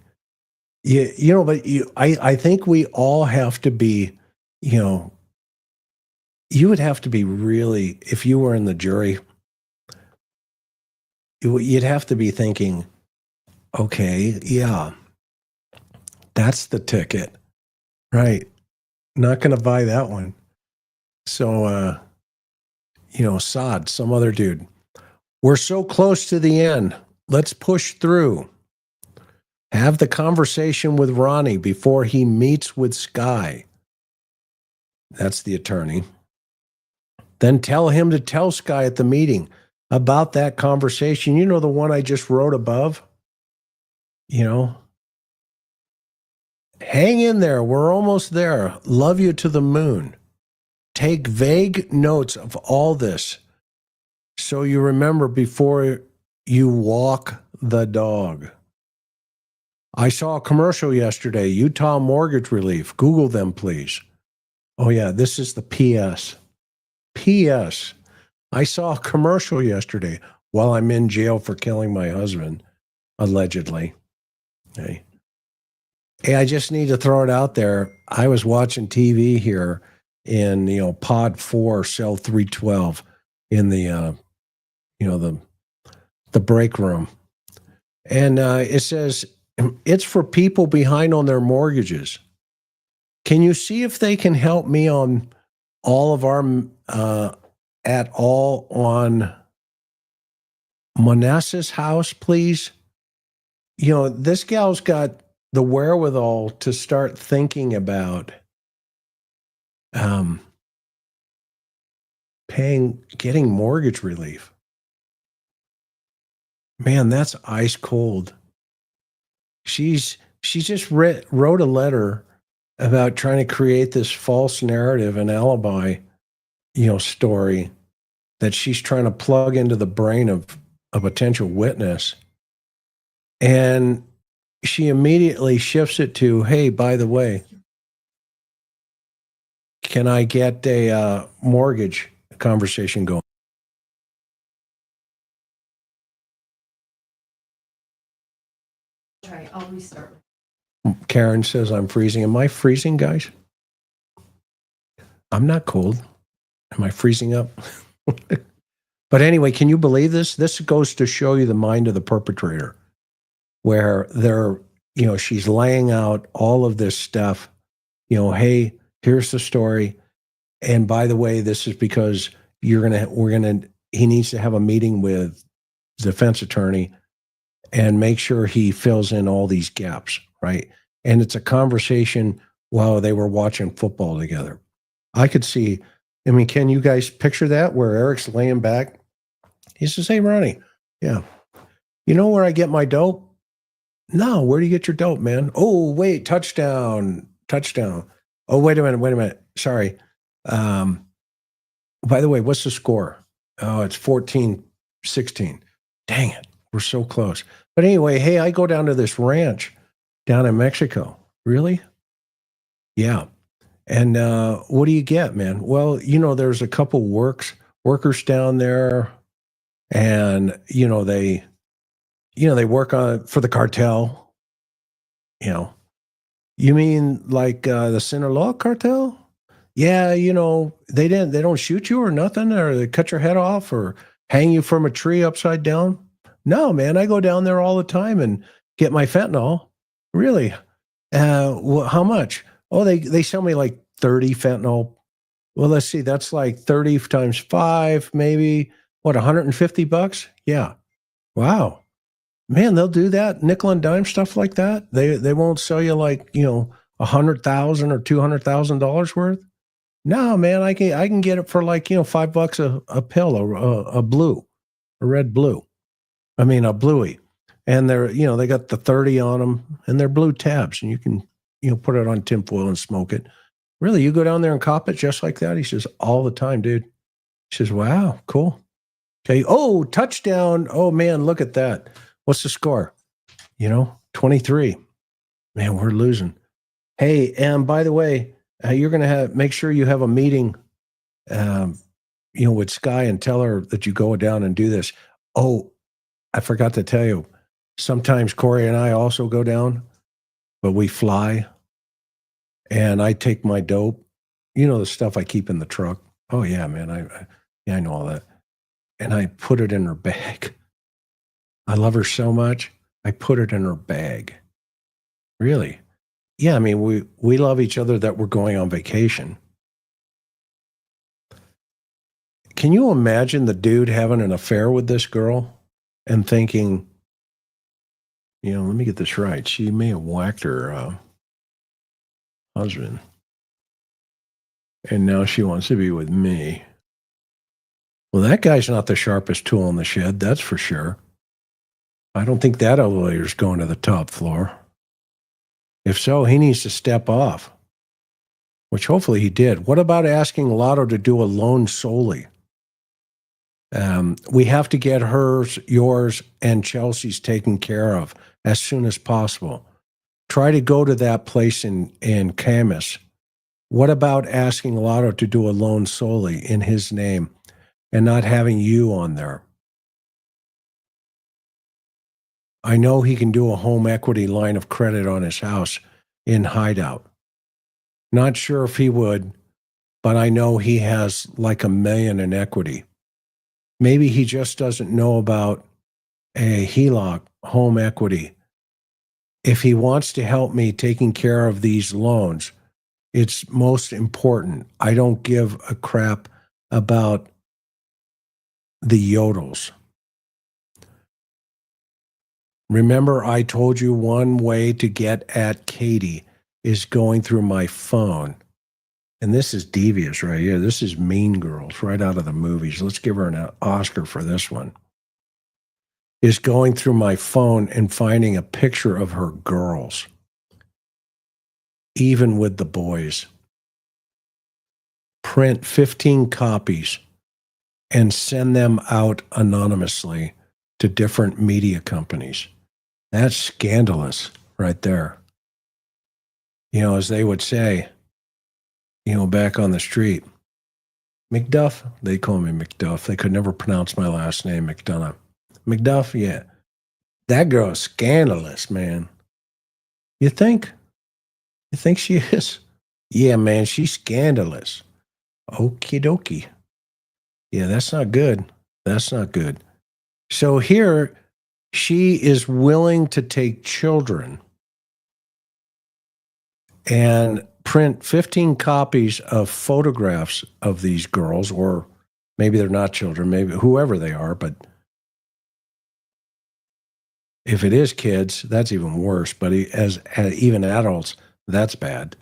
Speaker 1: But I think we all have to be, you would have to be really, if you were in the jury, you'd have to be thinking, okay, yeah, that's the ticket, right? Not going to buy that one. So, Sod, some other dude, we're so close to the end. Let's push through. Have the conversation with Ronnie before he meets with Sky. That's the attorney. Then tell him to tell Sky at the meeting about that conversation. You know, the one I just wrote above? Hang in there. We're almost there. Love you to the moon. Take vague notes of all this so you remember before you walk the dog. I saw a commercial yesterday, Utah Mortgage Relief. Google them, please. Oh, yeah, this is the PS. PS. I saw a commercial yesterday while I'm in jail for killing my husband, allegedly. Hey, I just need to throw it out there. I was watching TV here in, Pod 4, Cell 312 in the break room. And it says, it's for people behind on their mortgages. Can you see if they can help me on all of our, at all on Manassas House, please? This gal's got the wherewithal to start thinking about getting mortgage relief. Man, that's ice cold. She just wrote a letter about trying to create this false narrative and alibi, story that she's trying to plug into the brain of a potential witness. And she immediately shifts it to, hey, by the way, can I get a mortgage conversation going?
Speaker 2: Try. I'll restart.
Speaker 1: Karen says I'm freezing. Am I freezing, guys? I'm not cold. Am I freezing up? But anyway, can you believe this? This goes to show you the mind of the perpetrator, where she's laying out all of this stuff. Hey, here's the story. And by the way, this is because he needs to have a meeting with the defense attorney and make sure he fills in all these gaps, right? And it's a conversation while they were watching football together. I could see, can you guys picture that where Eric's laying back? He says, hey, Ronnie, yeah, you know where I get my dope? No, where do you get your dope, man? Oh, wait, touchdown. Oh, wait a minute. Sorry. By the way, what's the score? Oh, it's 14-16. Dang it. We're so close. But anyway, hey, I go down to this ranch down in Mexico. Really? Yeah. And what do you get, man? Well, there's a couple workers down there, and they work for the cartel. You mean like the Sinaloa cartel? Yeah, they don't shoot you or nothing, or they cut your head off or hang you from a tree upside down. No, man, I go down there all the time and get my fentanyl. Really? How much? Oh, they sell me like 30 fentanyl. Well, let's see, that's like 30 times 5, maybe, $150? Yeah. Wow. Man, they'll do that, nickel and dime stuff like that. They won't sell you like, $100,000 or $200,000 worth. No, man, I can get it for like, $5 a pill, a red blue. A bluey. And they're, they got the 30 on them, and they're blue tabs, and you can, put it on tinfoil and smoke it. Really, you go down there and cop it just like that? He says, all the time, dude. He says, wow, cool. Okay. Oh, touchdown. Oh man, look at that. What's the score? 23. Man, we're losing. Hey, and by the way, you're going to make sure you have a meeting, with Sky, and tell her that you go down and do this. Oh, I forgot to tell you, sometimes Kouri and I also go down, but we fly, and I take my dope, the stuff I keep in the truck. Oh yeah, man. Yeah, I know all that. And I put it in her bag. I love her so much. I put it in her bag. Really? Yeah, I mean, we love each other that we're going on vacation. Can you imagine the dude having an affair with this girl and thinking, let me get this right. She may have whacked her husband, and now she wants to be with me. Well, that guy's not the sharpest tool in the shed, that's for sure. I don't think that elevator's going to the top floor. If so, he needs to step off, which hopefully he did. What about asking Lotto to do a loan solely? We have to get hers, yours, and Chelsea's taken care of as soon as possible. Try to go to that place in Camas. What about asking Lotto to do a loan solely in his name and not having you on there? I know he can do a home equity line of credit on his house in Hideout. Not sure if he would, but I know he has like $1 million in equity. Maybe he just doesn't know about a HELOC, home equity. If he wants to help me taking care of these loans, it's most important. I don't give a crap about the yodels. Remember, I told you one way to get at Katie is going through my phone. And this is devious right here. This is Mean Girls right out of the movies. Let's give her an Oscar for this one. Is going through my phone and finding a picture of her girls, even with the boys. Print 15 copies and send them out anonymously to different media companies. That's scandalous right there. As they would say, back on the street, McDuff, they call me McDuff. They could never pronounce my last name, McDonough. McDuff, yeah. That girl is scandalous, man. You think? You think she is? Yeah, man, she's scandalous. Okie dokie. Yeah, that's not good. That's not good. So here, she is willing to take children and print 15 copies of photographs of these girls, or maybe they're not children, maybe whoever they are, but if it is kids, that's even worse. But as even adults, that's bad.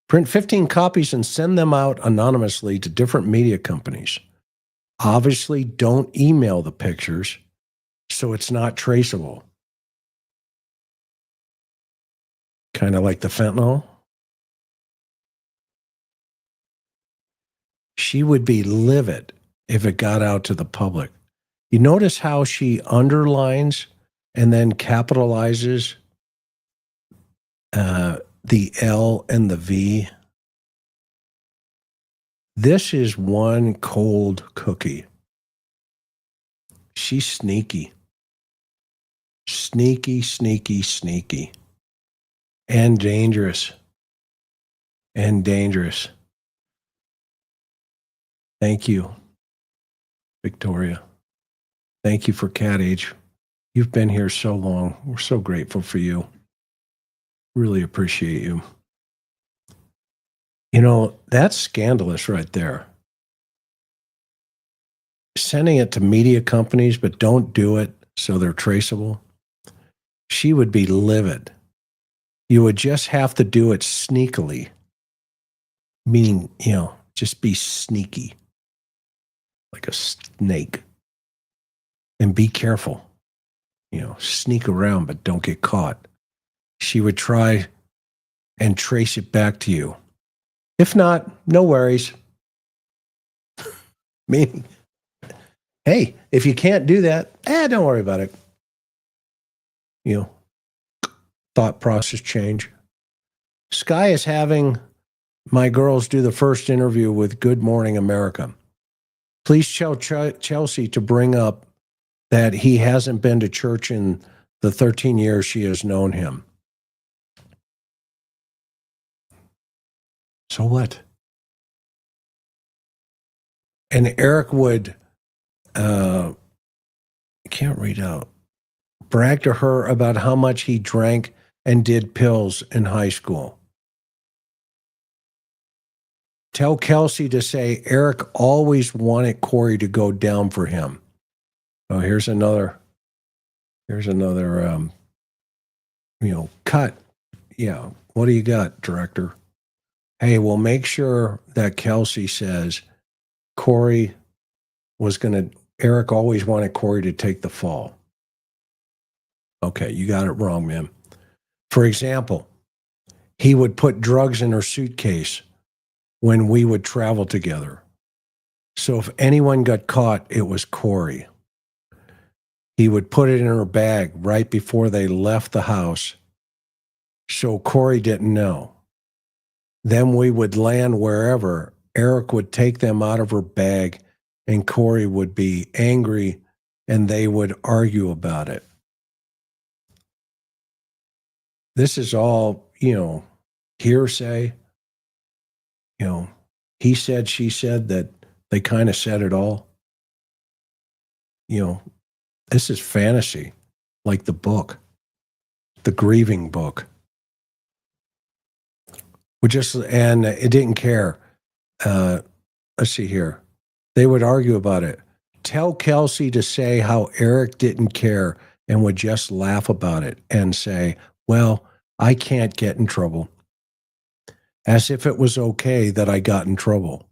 Speaker 1: Print 15 copies and send them out anonymously to different media companies. Obviously, don't email the pictures, so it's not traceable. Kind of like the fentanyl. She would be livid if it got out to the public. You notice how she underlines and then capitalizes the L and the V? This is one cold cookie. She's sneaky. Sneaky, sneaky, sneaky. And dangerous. And dangerous. Thank you, Victoria. Thank you for Cat Age. You've been here so long. We're so grateful for you. Really appreciate you. That's scandalous right there. Sending it to media companies, but don't do it so they're traceable. She would be livid. You would just have to do it sneakily, meaning, just be sneaky, like a snake. And be careful. Sneak around, but don't get caught. She would try and trace it back to you. If not, no worries. Meaning, hey, if you can't do that, don't worry about it. Thought process change. Sky is having my girls do the first interview with Good Morning America. Please tell Chelsea to bring up that he hasn't been to church in the 13 years she has known him. So what? And Eric would, I can't read out, brag to her about how much he drank and did pills in high school. Tell Kelsey to say Eric always wanted Kouri to go down for him. Oh, here's another, cut. Yeah. What do you got, director? Hey, well, make sure that Kelsey says Kouri Eric always wanted Kouri to take the fall. Okay, you got it wrong, man. For example, he would put drugs in her suitcase when we would travel together. So if anyone got caught, it was Kouri. He would put it in her bag right before they left the house, so Kouri didn't know. Then we would land wherever. Eric would take them out of her bag, and Kouri would be angry, and they would argue about it. This is all, hearsay. He said, she said, that they kind of said it all. This is fantasy, like the book, the grieving book. And it didn't care. Let's see here. They would argue about it. Tell Kelsey to say how Eric didn't care and would just laugh about it and say, well, I can't get in trouble. As if it was okay that I got in trouble.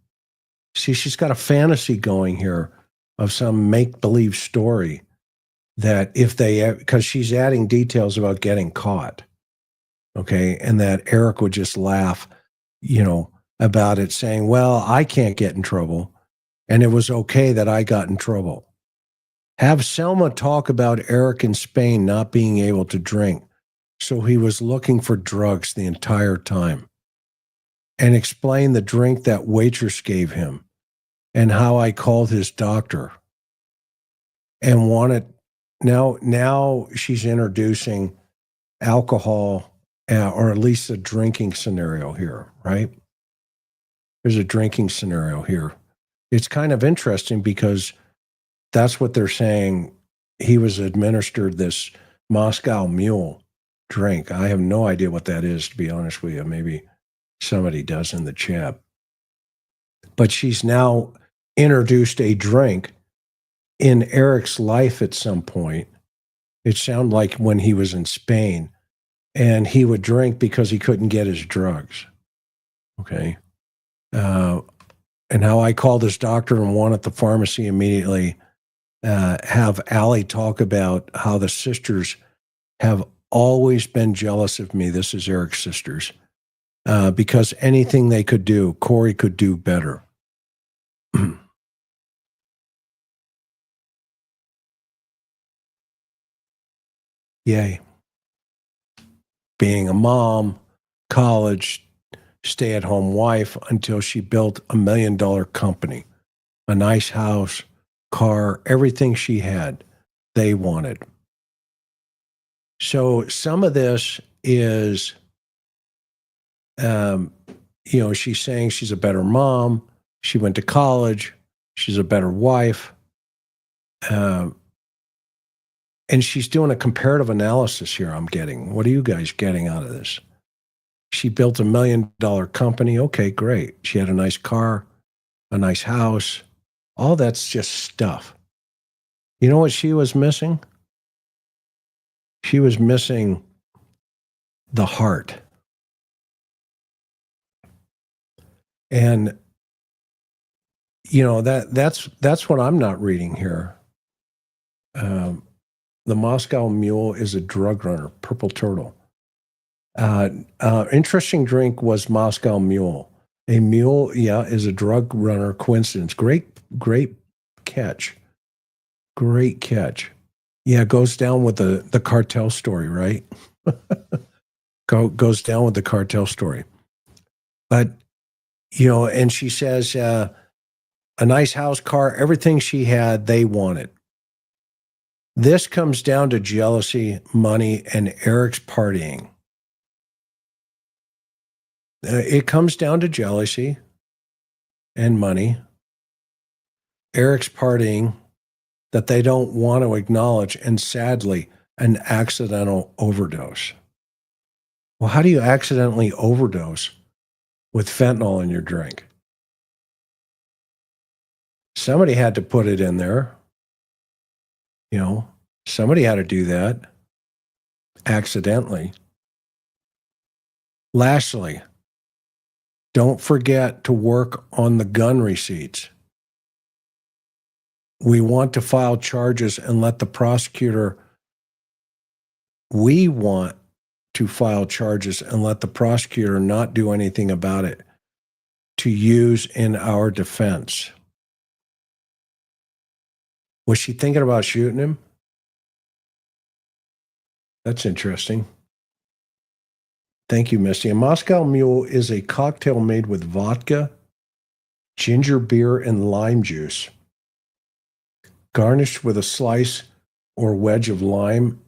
Speaker 1: See, she's got a fantasy going here of some make-believe story that because she's adding details about getting caught. Okay. And that Eric would just laugh, about it, saying, well, I can't get in trouble. And it was okay that I got in trouble. Have Selma talk about Eric in Spain not being able to drink. So he was looking for drugs the entire time. And explain the drink that waitress gave him and how I called his doctor. And now she's introducing alcohol, or at least a drinking scenario here, right? There's a drinking scenario here. It's kind of interesting because that's what they're saying. He was administered this Moscow Mule drink. I have no idea what that is, to be honest with you. Maybe somebody does in the chat. But she's now introduced a drink in Eric's life at some point. It sounded like when he was in Spain, and he would drink because he couldn't get his drugs. Okay. And how I called his doctor and one at the pharmacy immediately. Have Allie talk about how the sisters have always been jealous of me. This is Eric's sisters. Because anything they could do, Kouri could do better. Yay. Being a mom, college, stay-at-home wife until she built $1 million company, a nice house, car, everything she had, they wanted. So some of this is, she's saying she's a better mom. She went to college. She's a better wife. And she's doing a comparative analysis here, I'm getting. What are you guys getting out of this? She built $1 million company. Okay, great. She had a nice car, a nice house. All that's just stuff. You know what she was missing? She was missing the heart. And that's what I'm not reading here. The Moscow Mule is a drug runner, purple turtle. Interesting drink was Moscow Mule. A mule, is a drug runner. Coincidence. Great catch. Great catch. Yeah, goes down with the cartel story, right? Goes down with the cartel story. But, and she says, a nice house, car, everything she had, they wanted. This comes down to jealousy, money, and Eric's partying. It comes down to jealousy and money Eric's partying that they don't want to acknowledge, and sadly, an accidental overdose. Well, how do you accidentally overdose with fentanyl in your drink? Somebody had to put it in there. You know, somebody had to do that accidentally. Lastly, don't forget to work on the gun receipts. We want to file charges and let the prosecutor, we want to file charges and let the prosecutor not do anything about it to use in our defense. Was she thinking about shooting him? That's interesting. Thank you, Misty. A Moscow Mule is a cocktail made with vodka, ginger beer, and lime juice, garnished with a slice or wedge of lime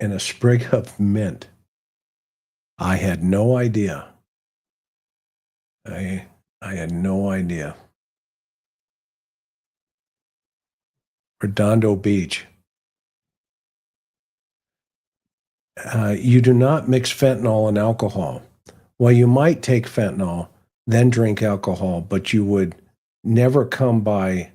Speaker 1: and a sprig of mint. I had no idea. I had no idea. Redondo Beach. You do not mix fentanyl and alcohol. Well, you might take fentanyl, then drink alcohol, but you would never combine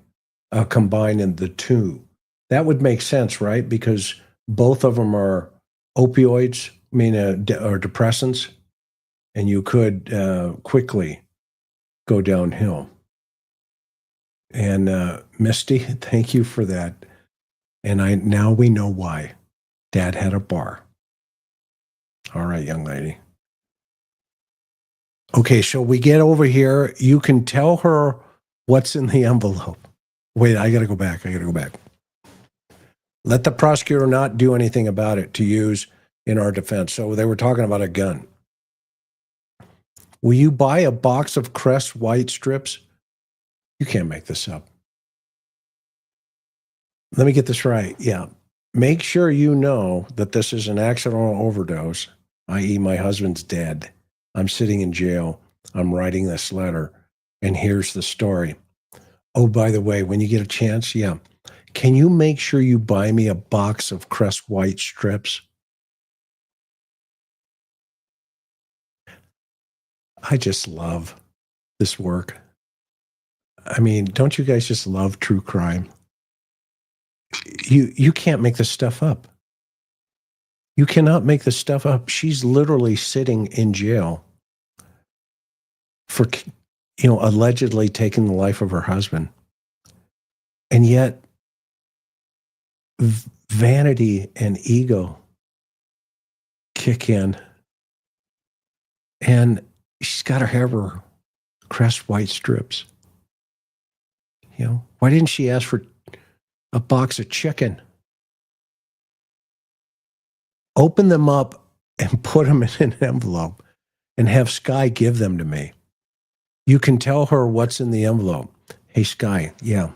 Speaker 1: the two. That would make sense, right? Because both of them are opioids, or depressants, and you could quickly go downhill. And Misty, thank you for that. And now we know why. Dad had a bar. All right, young lady. Okay, so we get over here. You can tell her what's in the envelope. Wait, I got to go back. Let the prosecutor not do anything about it to use in our defense. So they were talking about a gun. Will you buy a box of Crest white strips? You can't make this up. Let me get this right. Yeah. Make sure you know that this is an accidental overdose, i.e. my husband's dead. I'm sitting in jail. I'm writing this letter. And here's the story. Oh, by the way, when you get a chance, yeah. Can you make sure you buy me a box of Crest white strips? I just love this work. I mean, don't you guys just love true crime? You can't make this stuff up. You cannot make this stuff up. She's literally sitting in jail for, allegedly taking the life of her husband. And yet, vanity and ego kick in. And she's got to have her Crest white strips. Why didn't she ask for a box of chicken? Open them up and put them in an envelope and have Sky give them to me. You can tell her what's in the envelope. Hey, Sky, yeah.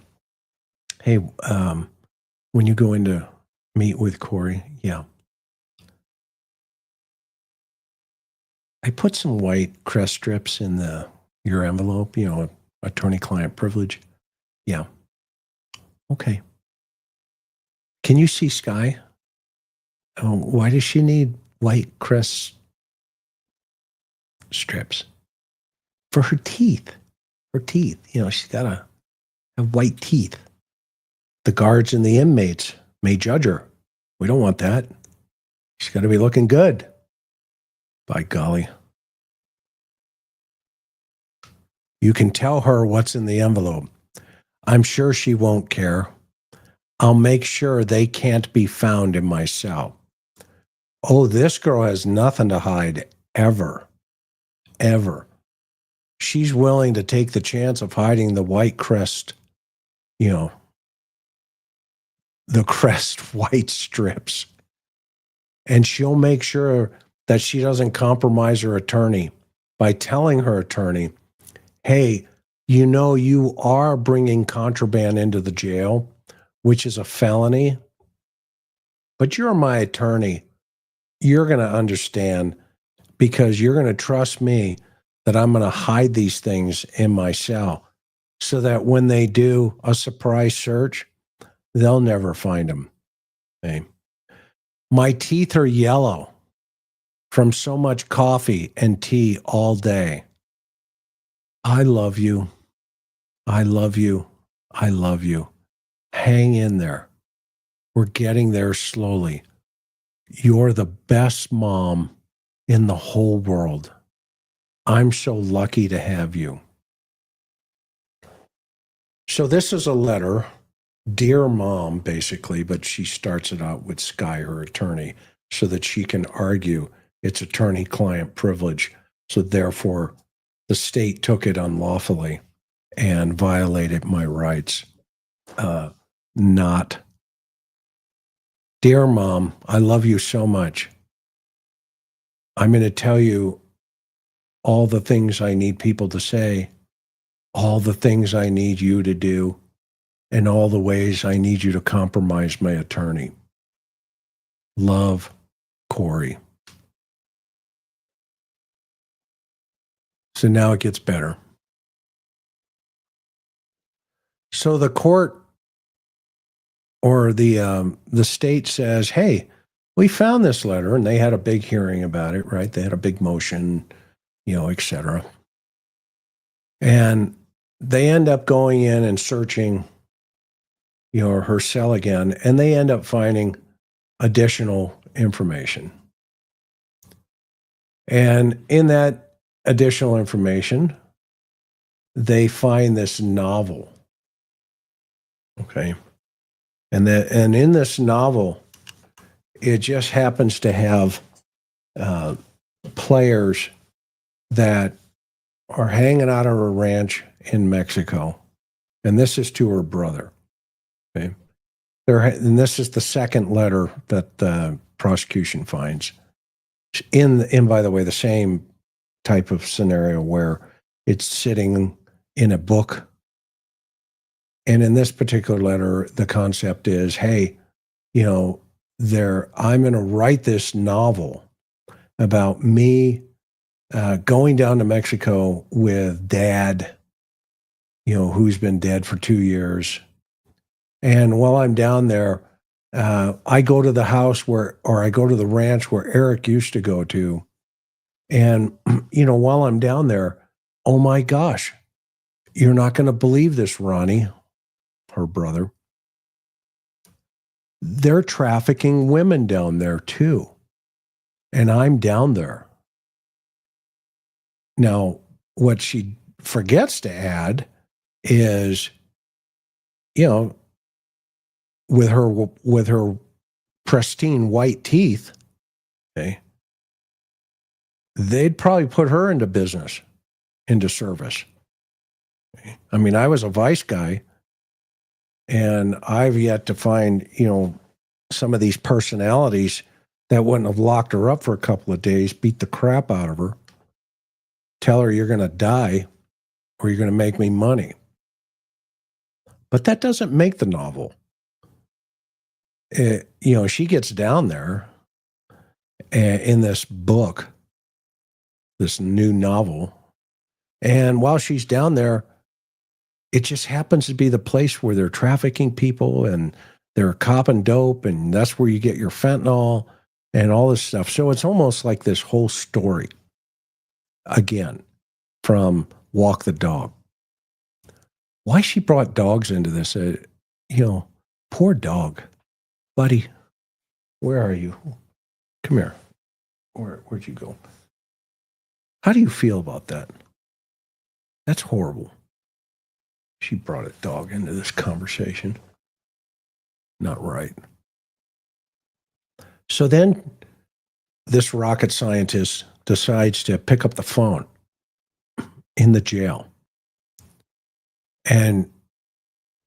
Speaker 1: Hey, when you go in to meet with Kouri, yeah. I put some white Crest strips in your envelope, attorney-client privilege. Yeah. Okay. Can you see Sky? Why does she need white Crest strips? For her teeth. Her teeth. She's got to have white teeth. The guards and the inmates may judge her. We don't want that. She's got to be looking good. By golly. You can tell her what's in the envelope. I'm sure she won't care. I'll make sure they can't be found in my cell. Oh, this girl has nothing to hide, ever. Ever. She's willing to take the chance of hiding the white Crest, the Crest white strips. And she'll make sure that she doesn't compromise her attorney by telling her attorney, hey, you are bringing contraband into the jail, which is a felony, but you're my attorney. You're going to understand because you're going to trust me that I'm going to hide these things in my cell. so that when they do a surprise search, they'll never find them. Okay. My teeth are yellow from so much coffee and tea all day. I love you. I love you. I love you. Hang in there. We're getting there slowly. You're the best mom in the whole world. I'm so lucky to have you. So this is a letter, dear mom, basically, but she starts it out with Sky, her attorney, so that she can argue it's attorney-client privilege. So therefore, the state took it unlawfully and violated my rights. Not. Dear mom, I love you so much. I'm going to tell you all the things I need people to say, all the things I need you to do, and all the ways I need you to compromise my attorney. Love, Kouri. So now it gets better. So the court or the state says, hey, we found this letter, and they had a big hearing about it, right? They had a big motion, et cetera. And they end up going in and searching, her cell again, and they end up finding additional information. And in that additional information, they find this novel. Okay. And in this novel, it just happens to have players that are hanging out on a ranch in Mexico. And this is to her brother. Okay. And this is the second letter that the prosecution finds. In, by the way, the same type of scenario where it's sitting in a book. And in this particular letter, the concept is, hey, I'm going to write this novel about me going down to Mexico with dad, who's been dead for 2 years. And while I'm down there, I go to the house I go to the ranch where Eric used to go to. And, while I'm down there, oh my gosh, you're not going to believe this, Ronnie, her brother. They're trafficking women down there too. And I'm down there. Now, what she forgets to add is, with her pristine white teeth, okay, they'd probably put her into business, into service. Okay. I mean, I was a vice guy, and I've yet to find, some of these personalities that wouldn't have locked her up for a couple of days, beat the crap out of her, tell her you're going to die or you're going to make me money. But that doesn't make the novel. She gets down there in this book, this new novel, and while she's down there, it just happens to be the place where they're trafficking people and they're copping dope, and that's where you get your fentanyl and all this stuff. So it's almost like this whole story, again, from Walk the Dog. Why she brought dogs into this, poor dog. Buddy, where are you? Come here. Where'd you go? How do you feel about that? That's horrible. She brought a dog into this conversation. Not right. So then this rocket scientist decides to pick up the phone in the jail. And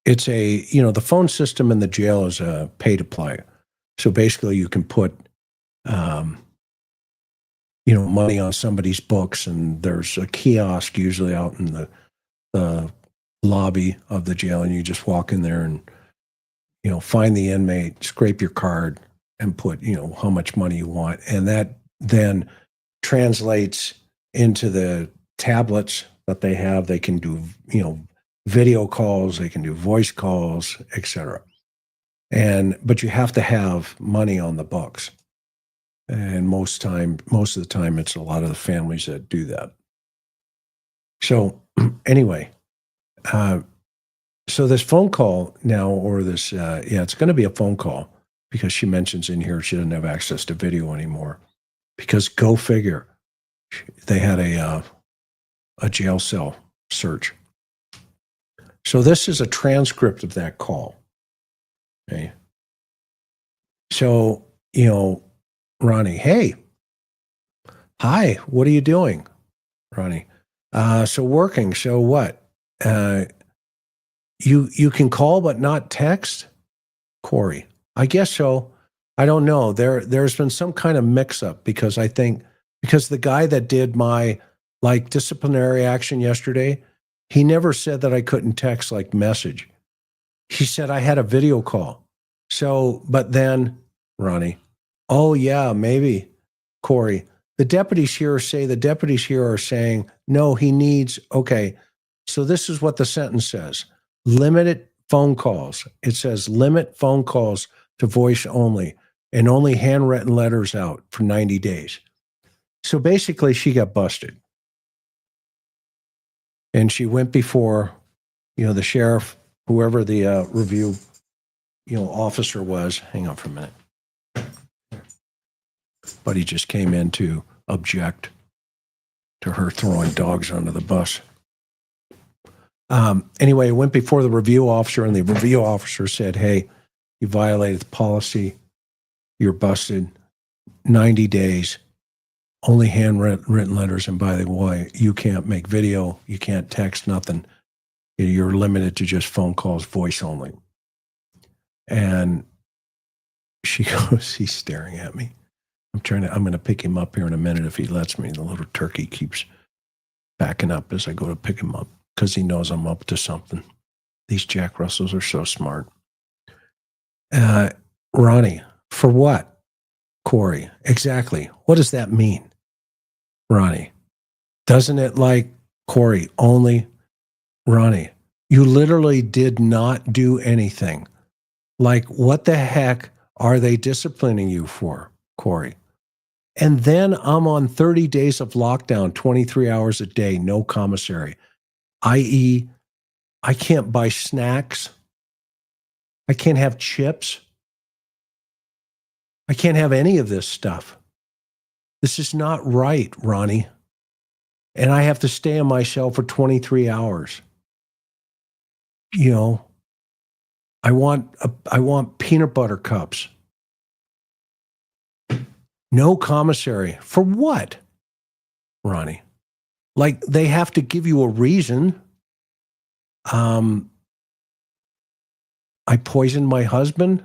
Speaker 1: it's the phone system in the jail is a pay to play. So basically you can put, money on somebody's books, and there's a kiosk usually out in the lobby of the jail, and you just walk in there and, find the inmate, scrape your card, and put, how much money you want. And that then translates into the tablets that they have. They can do, video calls, they can do voice calls, etc. But you have to have money on the books. And most of the time, it's a lot of the families that do that. So anyway, so this phone call now, or this, it's going to be a phone call because she mentions in here she doesn't have access to video anymore. Because go figure, they had a jail cell search. So this is a transcript of that call. Okay. So, Ronnie, hey, hi, what are you doing? Ronnie, so working. So what? You can call but not text? Kouri, I guess so. I don't know. There's been some kind of mix-up because the guy that did my disciplinary action yesterday, he never said that I couldn't text message. He said I had a video call. So, but then, Ronnie, oh yeah, maybe, Kouri, the deputies here are saying, no, he needs, okay, so this is what the sentence says. Limited phone calls. It says limit phone calls to voice only and only handwritten letters out for 90 days. So basically she got busted. And she went before, the sheriff, whoever the review, officer was. Hang on for a minute. But he just came in to object to her throwing dogs under the bus. Anyway, it went before the review officer, and the review officer said, hey, you violated the policy. You're busted. 90 days. Only handwritten letters. And by the way, you can't make video. You can't text, nothing. You're limited to just phone calls, voice only. And she goes, he's staring at me. I'm going to pick him up here in a minute if he lets me. The little turkey keeps backing up as I go to pick him up because he knows I'm up to something. These Jack Russells are so smart. Ronnie, for what? Kouri, exactly. What does that mean? Ronnie, doesn't it Kouri, only? Ronnie, you literally did not do anything. What the heck are they disciplining you for, Kouri? And then I'm on 30 days of lockdown, 23 hours a day, no commissary, i.e., I can't buy snacks. I can't have chips. I can't have any of this stuff. This is not right, Ronnie. And I have to stay in my cell for 23 hours. I want peanut butter cups. No commissary. For what, Ronnie? They have to give you a reason. I poisoned my husband?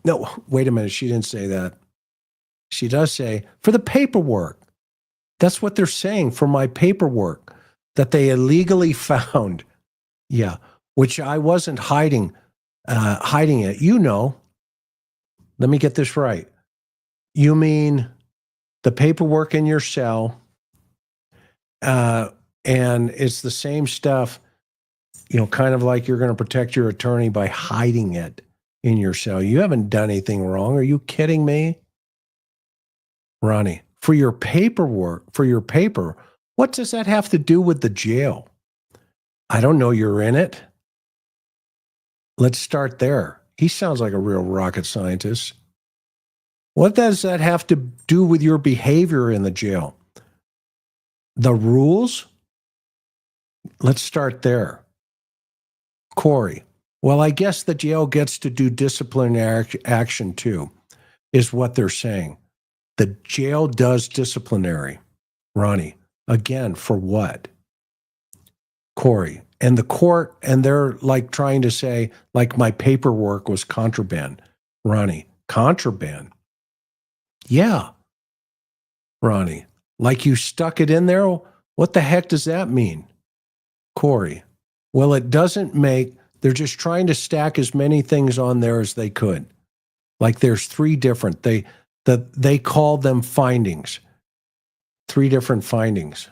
Speaker 1: No, wait a minute. She didn't say that. She does say, for the paperwork. That's what they're saying, for my paperwork that they illegally found. Yeah, which I wasn't hiding it. Let me get this right. You mean the paperwork in your cell, and it's the same stuff, kind of like you're going to protect your attorney by hiding it in your cell. You haven't done anything wrong. Are you kidding me? Ronnie, for your paper, what does that have to do with the jail? I don't know you're in it. Let's start there. He sounds like a real rocket scientist. What does that have to do with your behavior in the jail? The rules? Let's start there. Kouri, well, I guess the jail gets to do disciplinary action too, is what they're saying. The jail does disciplinary. Ronnie, again, for what? Kouri, and the court, and they're trying to say, my paperwork was contraband. Ronnie, contraband? Yeah. Ronnie, you stuck it in there? What the heck does that mean? Kouri, well, it doesn't they're just trying to stack as many things on there as they could. There's three different, they call them findings. 3 different findings.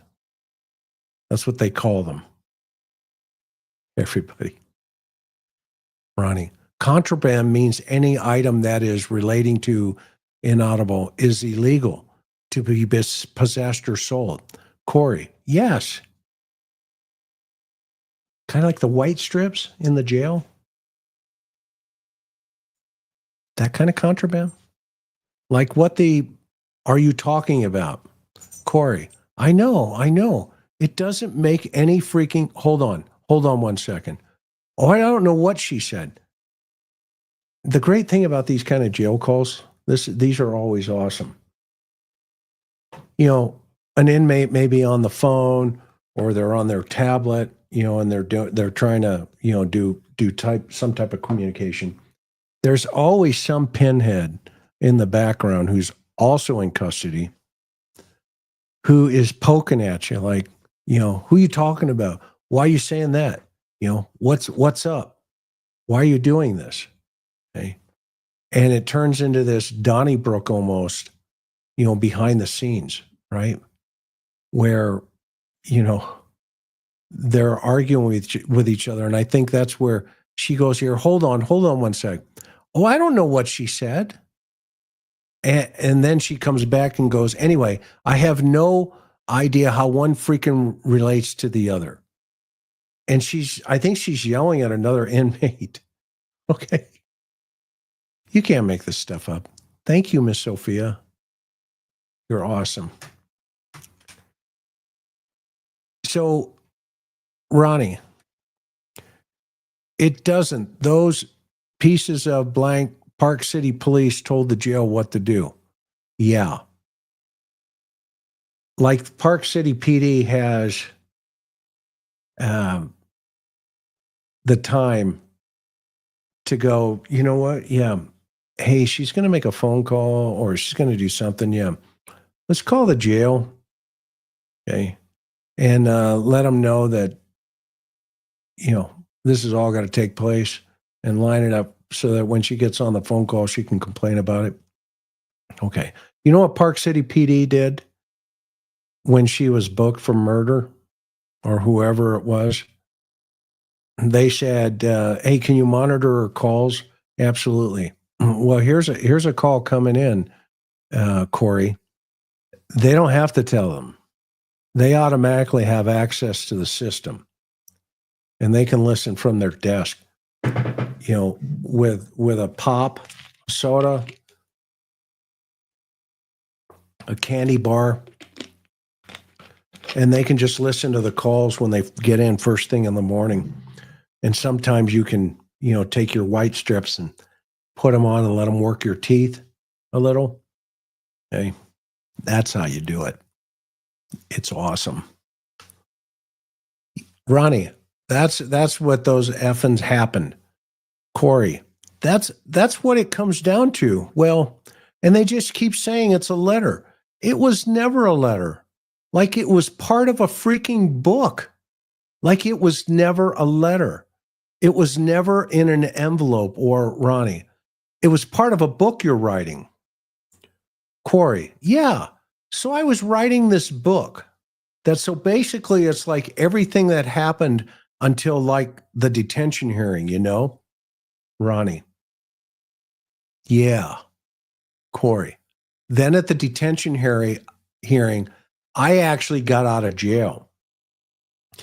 Speaker 1: That's what they call them. everybody. Ronnie, contraband means any item that is relating to inaudible is illegal to be possessed or sold. Kouri, yes. Kind of like the white strips in the jail. That kind of contraband. Like what are you talking about? Kouri, I know. It doesn't make any freaking, hold on 1 second. Oh, I don't know what she said. The great thing about these kind of jail calls, these are always awesome. You know, an inmate may be on the phone or they're on their tablet, you know, and they're trying to, you know, do some type of communication. There's always some pinhead in the background who's also in custody who is poking at you like, you know, who are you talking about? Why are you saying that? You know, what's up? Why are you doing this? Okay. And it turns into this Donnybrook almost, you know, behind the scenes, right? Where, you know, they're arguing with each other. And I think that's where she goes here. Hold on 1 sec. Oh, I don't know what she said. And then she comes back and goes, anyway, I have no idea how one freaking relates to the other. And I think she's yelling at another inmate. Okay. You can't make this stuff up. Thank you, Miss Sophia. You're awesome. So, Ronnie, it doesn't. Those pieces of blank Park City Police told the jail what to do. Yeah. Like Park City PD has the time to go, you know what? Yeah. Hey, she's going to make a phone call or she's going to do something. Yeah. Let's call the jail. Okay. And let them know that, you know, this is all got to take place and line it up so that when she gets on the phone call, she can complain about it. Okay. You know what Park City PD did when she was booked for murder or whoever it was? They said, hey, can you monitor her calls? Absolutely. Well, here's a call coming in, Kouri. They don't have to tell them. They automatically have access to the system. And they can listen from their desk, you know, with a pop, soda, a candy bar, and they can just listen to the calls when they get in first thing in the morning. And sometimes you can, you know, take your white strips and put them on and let them work your teeth a little. Okay. That's how you do it. It's awesome. Ronnie, that's what those effings happened. Kouri, that's what it comes down to. Well, and they just keep saying it's a letter. It was never a letter. Like it was part of a freaking book. Like it was never a letter. It was never in an envelope or Ronnie. It was part of a book you're writing. Kouri, yeah. So I was writing this book. So basically it's like everything that happened until like the detention hearing, you know? Ronnie. Yeah. Kouri. Then at the detention hearing, I actually got out of jail.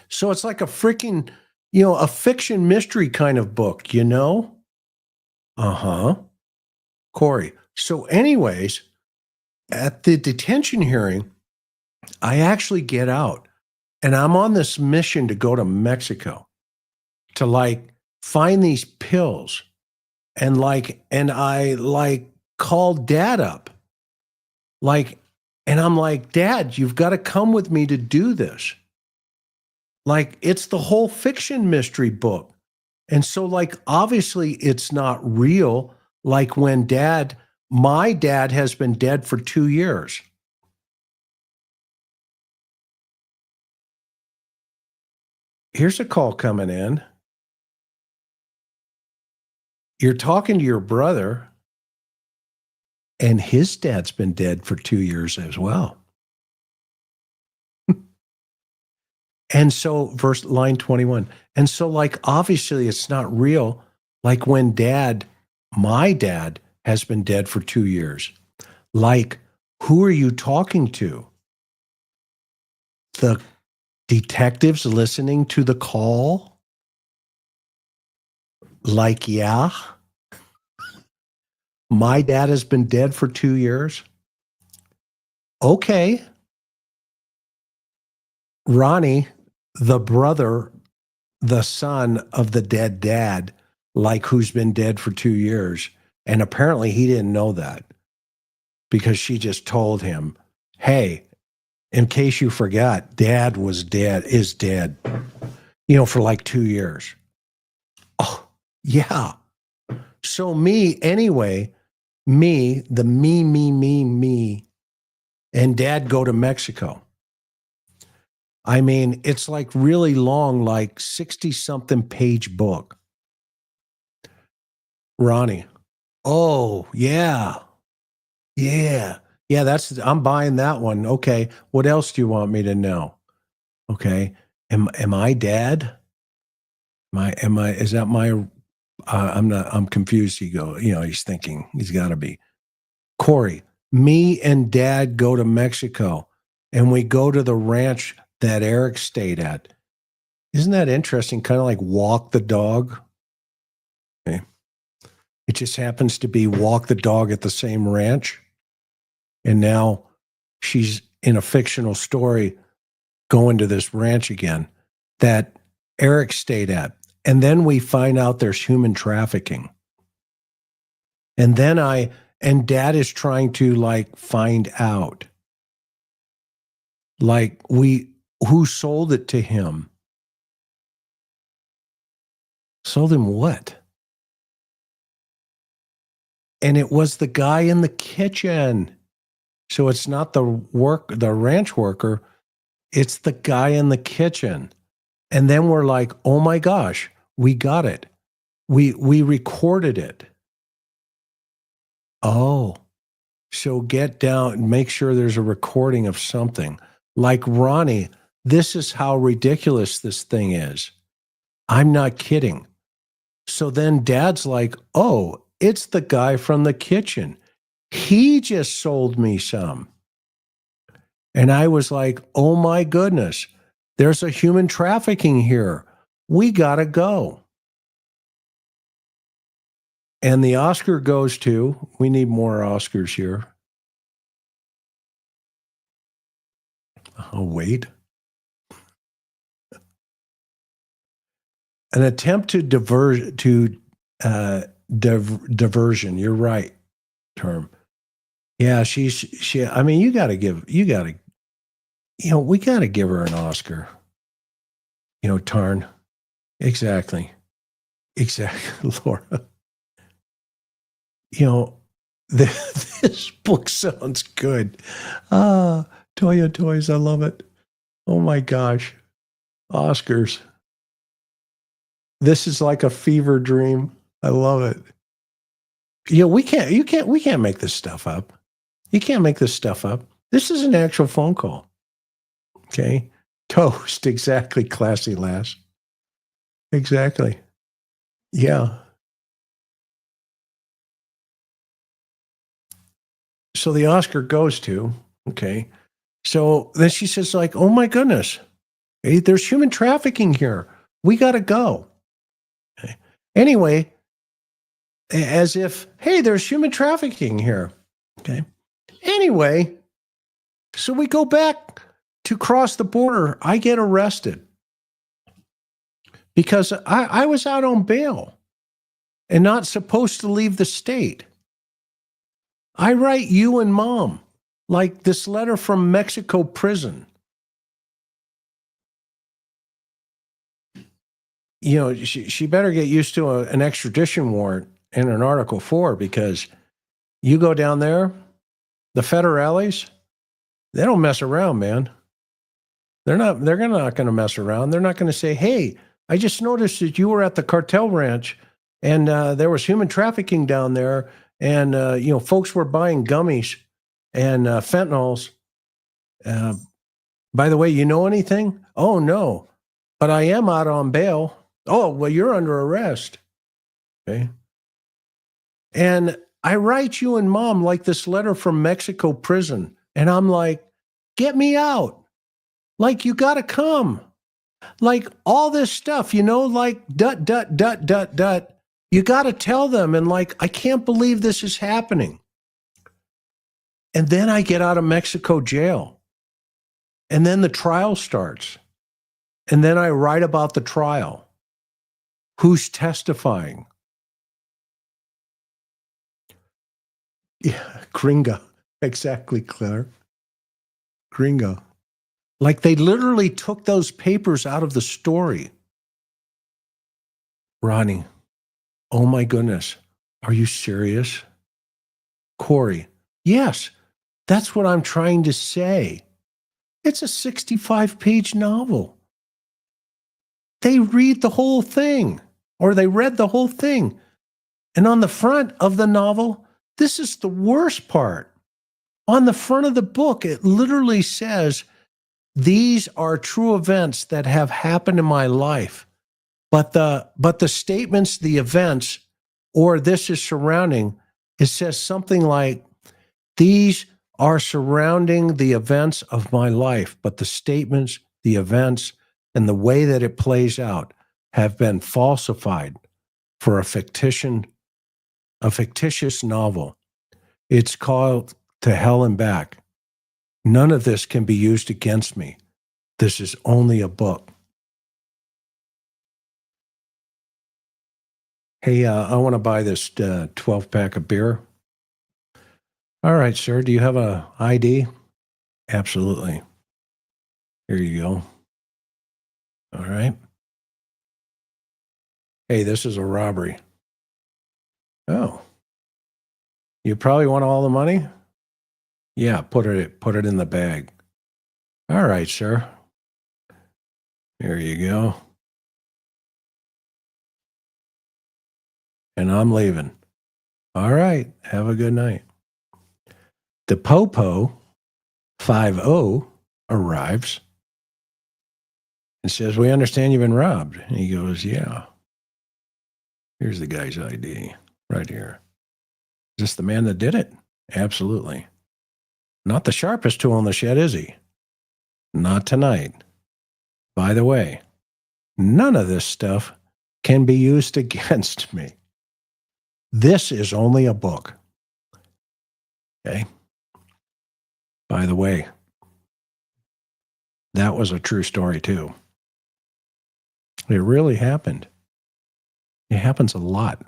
Speaker 1: So it's like a freaking, you know, a fiction mystery kind of book, you know? Uh-huh. Kouri. So anyways, at the detention hearing, I actually get out and I'm on this mission to go to Mexico to like find these pills and I like called Dad up and I'm like, Dad, you've got to come with me to do this. Like it's the whole fiction mystery book. And so like, obviously it's not real. Like when my dad has been dead for 2 years. Here's a call coming in. You're talking to your brother, and his dad's been dead for 2 years as well. And so, verse line 21. And so, like, obviously, it's not real. Like when my dad has been dead for 2 years. Like, who are you talking to? The detectives listening to the call? Like, yeah, my dad has been dead for 2 years. Okay. Ronnie, the brother, the son of the dead dad, like who's been dead for 2 years. And apparently he didn't know that because she just told him, hey, in case you forgot, dad is dead, for like 2 years. Oh, yeah. So anyway, me, and dad go to Mexico. I mean, it's like really long, like 60-something page book. Ronnie. Oh, yeah. Yeah. Yeah, I'm buying that one. Okay. What else do you want me to know? Okay. Am I dad? Is that my, I'm confused. He's thinking he's got to be. Kouri, me and dad go to Mexico and we go to the ranch that Eric stayed at. Isn't that interesting? Kind of like walk the dog. Okay. It just happens to be walk the dog at the same ranch. And now she's in a fictional story going to this ranch again that Eric stayed at. And then we find out there's human trafficking. And then dad is trying to like find out like who sold it to him? Sold him what? And it was the guy in the kitchen. So it's not the ranch worker, it's the guy in the kitchen. And then we're like, oh my gosh, we got it. We recorded it. Oh, so get down and make sure there's a recording of something. Like Ronnie, this is how ridiculous this thing is. I'm not kidding. So then dad's like, oh, it's the guy from the kitchen. He just sold me some. And I was like, oh my goodness, there's a human trafficking here. We got to go. And the Oscar goes to, we need more Oscars here. Oh, wait. An attempt to diversion. You're right, term. Yeah, I mean, we got to give her an Oscar. Tarn. Exactly, Laura. This book sounds good. Toya Toys, I love it. Oh my gosh. Oscars. This is like a fever dream. I love it. We can't make this stuff up. You can't make this stuff up. This is an actual phone call. Okay. Toast. Exactly. Classy lass. Exactly. Yeah. So the Oscar goes to, okay. So then she says like, oh my goodness, hey, there's human trafficking here. We got to go. Okay. Anyway, as if, hey, there's human trafficking here. Okay. Anyway, so we go back to cross the border. I get arrested because I was out on bail and not supposed to leave the state. I write you and mom like this letter from Mexico prison. She better get used to an extradition warrant and an Article 4 because you go down there, the federales, they don't mess around, man. They're not going to mess around. They're not going to say, hey, I just noticed that you were at the cartel ranch and there was human trafficking down there. And, folks were buying gummies and fentanyls. By the way, you know anything? Oh, no, but I am out on bail. Oh, well, you're under arrest. Okay. And I write you and mom like this letter from Mexico prison. And I'm like, get me out. Like, you got to come. Like all this stuff, like dut, dut, dut, dut, dut. You got to tell them. And like, I can't believe this is happening. And then I get out of Mexico jail. And then the trial starts. And then I write about the trial. Who's testifying? Yeah, gringo. Exactly, Claire. Gringo. Like they literally took those papers out of the story. Ronnie, oh my goodness. Are you serious? Kouri, yes, that's what I'm trying to say. It's a 65-page novel. They read the whole thing, or they read the whole thing. And on the front of the novel, this is the worst part. On the front of the book, it literally says, these are true events that have happened in my life. But the statements, the events, or this is surrounding, it says something like, these are surrounding the events of my life, but the statements, the events, and the way that it plays out have been falsified for a fictitious novel. It's called To Hell and Back. None of this can be used against me. This is only a book. Hey, I want to buy this 12-pack of beer. All right, sir. Do you have a ID? Absolutely. Here you go. All right. Hey, this is a robbery. Oh. You probably want all the money? Yeah, put it in the bag. All right, sir. Here you go. And I'm leaving. All right. Have a good night. The Popo 50 arrives and says, we understand you've been robbed. And he goes, yeah. Here's the guy's ID right here. Is this the man that did it? Absolutely. Not the sharpest tool in the shed, is he? Not tonight. By the way, none of this stuff can be used against me. This is only a book. Okay? By the way, that was a true story too. It really happened. It happens a lot.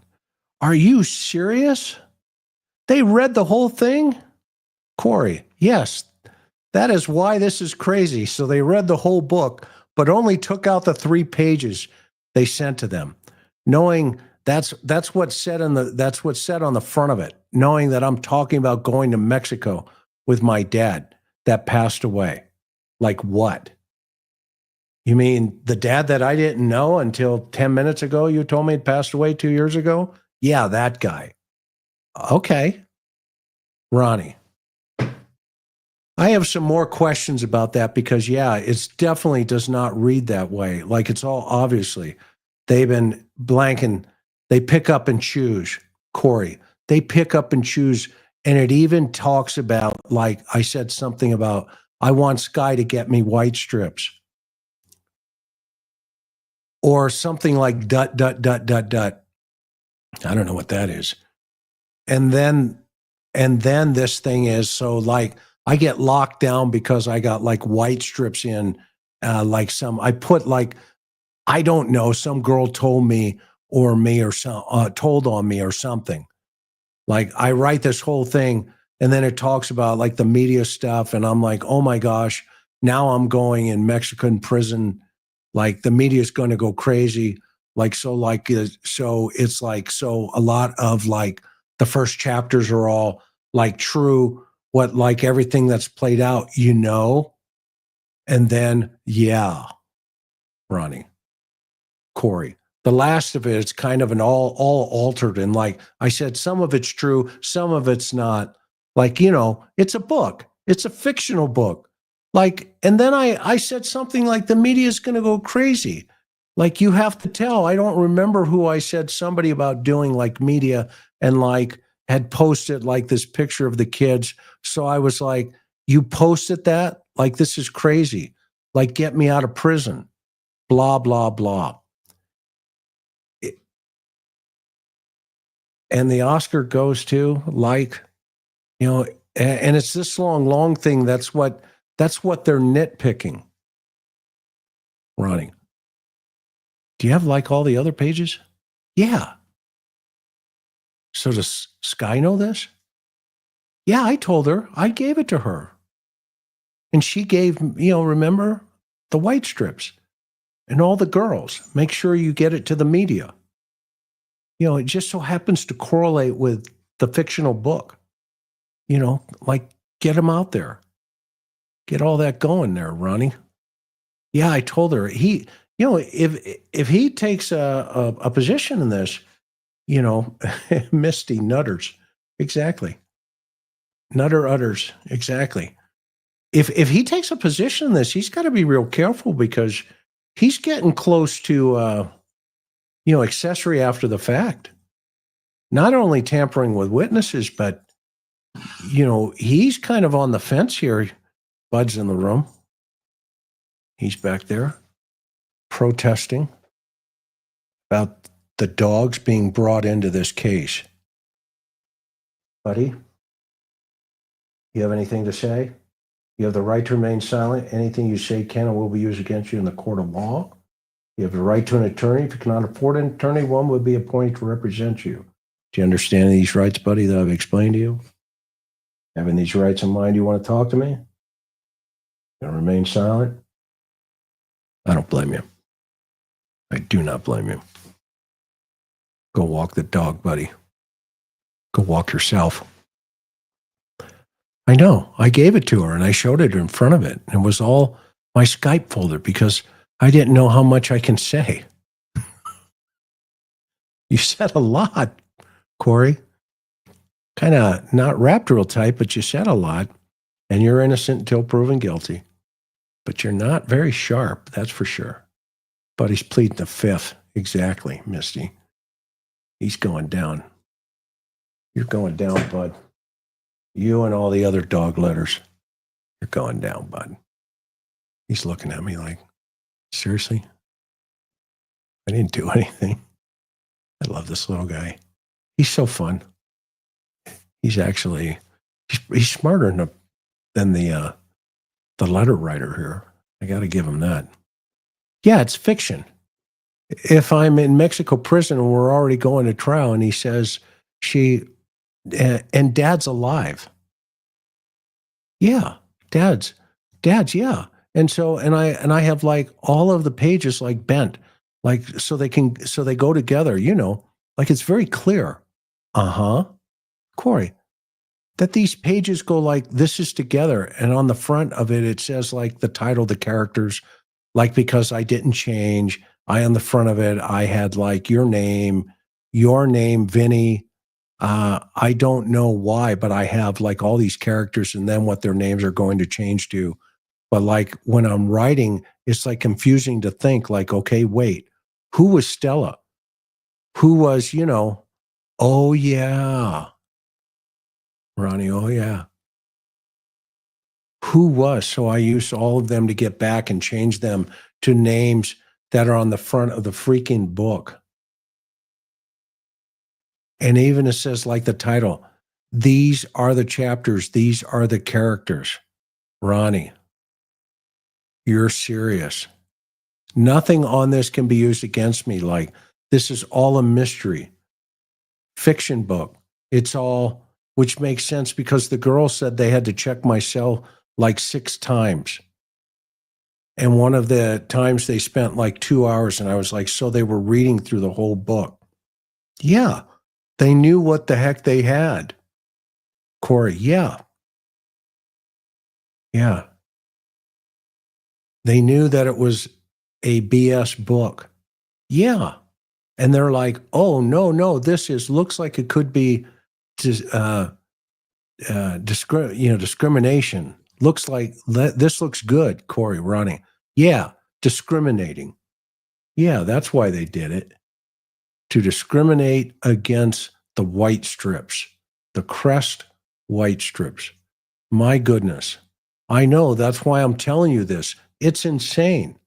Speaker 1: Are you serious? They read the whole thing? Kouri, yes, that is why this is crazy. So they read the whole book, but only took out the 3 pages they sent to them, knowing that's what's said on the front of it, knowing that I'm talking about going to Mexico with my dad that passed away. Like what? You mean the dad that I didn't know until 10 minutes ago? You told me had passed away 2 years ago? Yeah, that guy. Okay. Ronnie, I have some more questions about that because, yeah, it definitely does not read that way. Like it's all obviously they've been blanking. They pick up and choose, Kouri. They pick up and choose. And it even talks about, like I said something about, I want Sky to get me white strips. Or something like dut, dut, dut, dut, dut. I don't know what that is. And then this thing is, so like I get locked down because I got like white strips in, I put like, I don't know, some girl told me or told on me or something. Like I write this whole thing and then it talks about like the media stuff. And I'm like, oh my gosh, now I'm going in Mexican prison. Like the media is going to go crazy. So it's like, so a lot of like the first chapters are all like true, what like everything that's played out, and then, yeah, Ronnie, Kouri, the last of it is kind of an all altered. And like I said, some of it's true, some of it's not. Like, it's a book. It's a fictional book. Like and then I said something like, the media is going to go crazy. Like, you have to tell. I don't remember who I said, somebody about doing like media, and like had posted like this picture of the kids. So I was like, you posted that? Like, this is crazy. Like, get me out of prison. Blah, blah, blah. And the Oscar goes to, like, you know, and it's this long thing. That's what they're nitpicking. Ronnie, do you have like all the other pages? Yeah. So does Sky know this? Yeah, I told her. I gave it to her. And she gave, remember, the white strips and all the girls. Make sure you get it to the media. It just so happens to correlate with the fictional book. Like, get them out there. Get all that going there, Ronnie. Yeah, I told her. He, if he takes a position in this, Misty nutters. Exactly. Nutter utters. Exactly. If he takes a position in this, he's got to be real careful, because he's getting close to, accessory after the fact. Not only tampering with witnesses, but, he's kind of on the fence here. Bud's in the room. He's back there protesting about the dogs being brought into this case. Buddy, you have anything to say? You have the right to remain silent. Anything you say can and will be used against you in the court of law. You have the right to an attorney. If you cannot afford an attorney, one would be appointed to represent you. Do you understand these rights, buddy, that I've explained to you? Having these rights in mind, you want to talk to me? Going to remain silent? I don't blame you. I do not blame you. Go walk the dog, buddy. Go walk yourself. I know. I gave it to her and I showed it in front of it. It was all my Skype folder, because I didn't know how much I can say. You said a lot, Kouri. Kind of not raptorial type, but you said a lot. And you're innocent until proven guilty. But you're not very sharp, that's for sure. But he's pleading the fifth. Exactly, Misty. He's going down. You're going down, bud. You and all the other dog letters. You're going down, bud. He's looking at me like, seriously? I didn't do anything. I love this little guy. He's so fun. He's actually, he's smarter than the letter writer here. I got to give him that. Yeah, it's fiction. If I'm in Mexico prison and we're already going to trial, and he says and Dad's alive. Yeah, Dad's, yeah. And so, and I have like all of the pages like bent, like so they go together, like it's very clear. Kouri, that these pages go like, this is together. And on the front of it, it says like the title, the characters, like, because I didn't change. On the front of it, I had like your name, Vinny. I don't know why, but I have like all these characters and then what their names are going to change to. But like when I'm writing, it's like confusing to think like, okay, wait, who was Stella? Who was, oh yeah. Ronnie, oh yeah. Who was? So I used all of them to get back and change them to names that are on the front of the freaking book. And even it says like the title, these are the chapters, these are the characters. Ronnie, you're serious. Nothing on this can be used against me. Like, this is all a mystery. Fiction book. It's all, which makes sense because the girl said they had to check my cell like 6 times. And one of the times they spent like 2 hours, and I was like, so they were reading through the whole book. Yeah, they knew what the heck they had. Kouri, yeah. Yeah. They knew that it was a BS book. Yeah. And they're like, oh, no, this looks like it could be discrimination. Looks like this looks good, Kouri, Ronnie. Yeah, discriminating. Yeah, that's why they did it. To discriminate against the white strips, the crest white strips. My goodness. I know, that's why I'm telling you this. It's insane.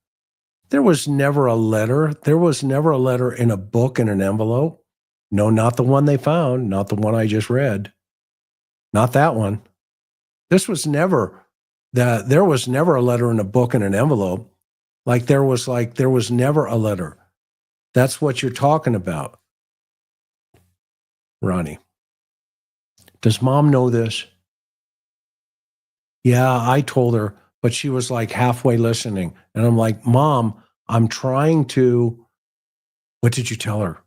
Speaker 1: There was never a letter. There was never a letter in a book in an envelope. No, not the one they found, not the one I just read. Not that one. This was never there was never a letter in a book in an envelope. There was never a letter. That's what you're talking about, Ronnie. Does mom know this? Yeah, I told her, but she was like halfway listening. And I'm like, Mom, I'm trying to. What did you tell her?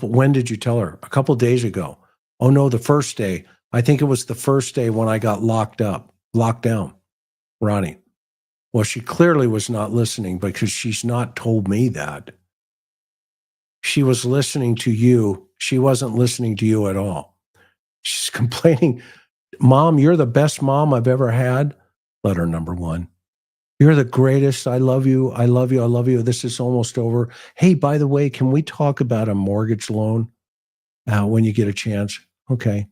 Speaker 1: When did you tell her? A couple days ago. Oh no, the first day. I think it was the first day when I got locked down, Ronnie. Well, she clearly was not listening because she's not told me that. She was listening to you. She wasn't listening to you at all. She's complaining, Mom, you're the best mom I've ever had. Letter number 1. You're the greatest. I love you. I love you. I love you. This is almost over. Hey, by the way, can we talk about a mortgage loan when you get a chance? Okay.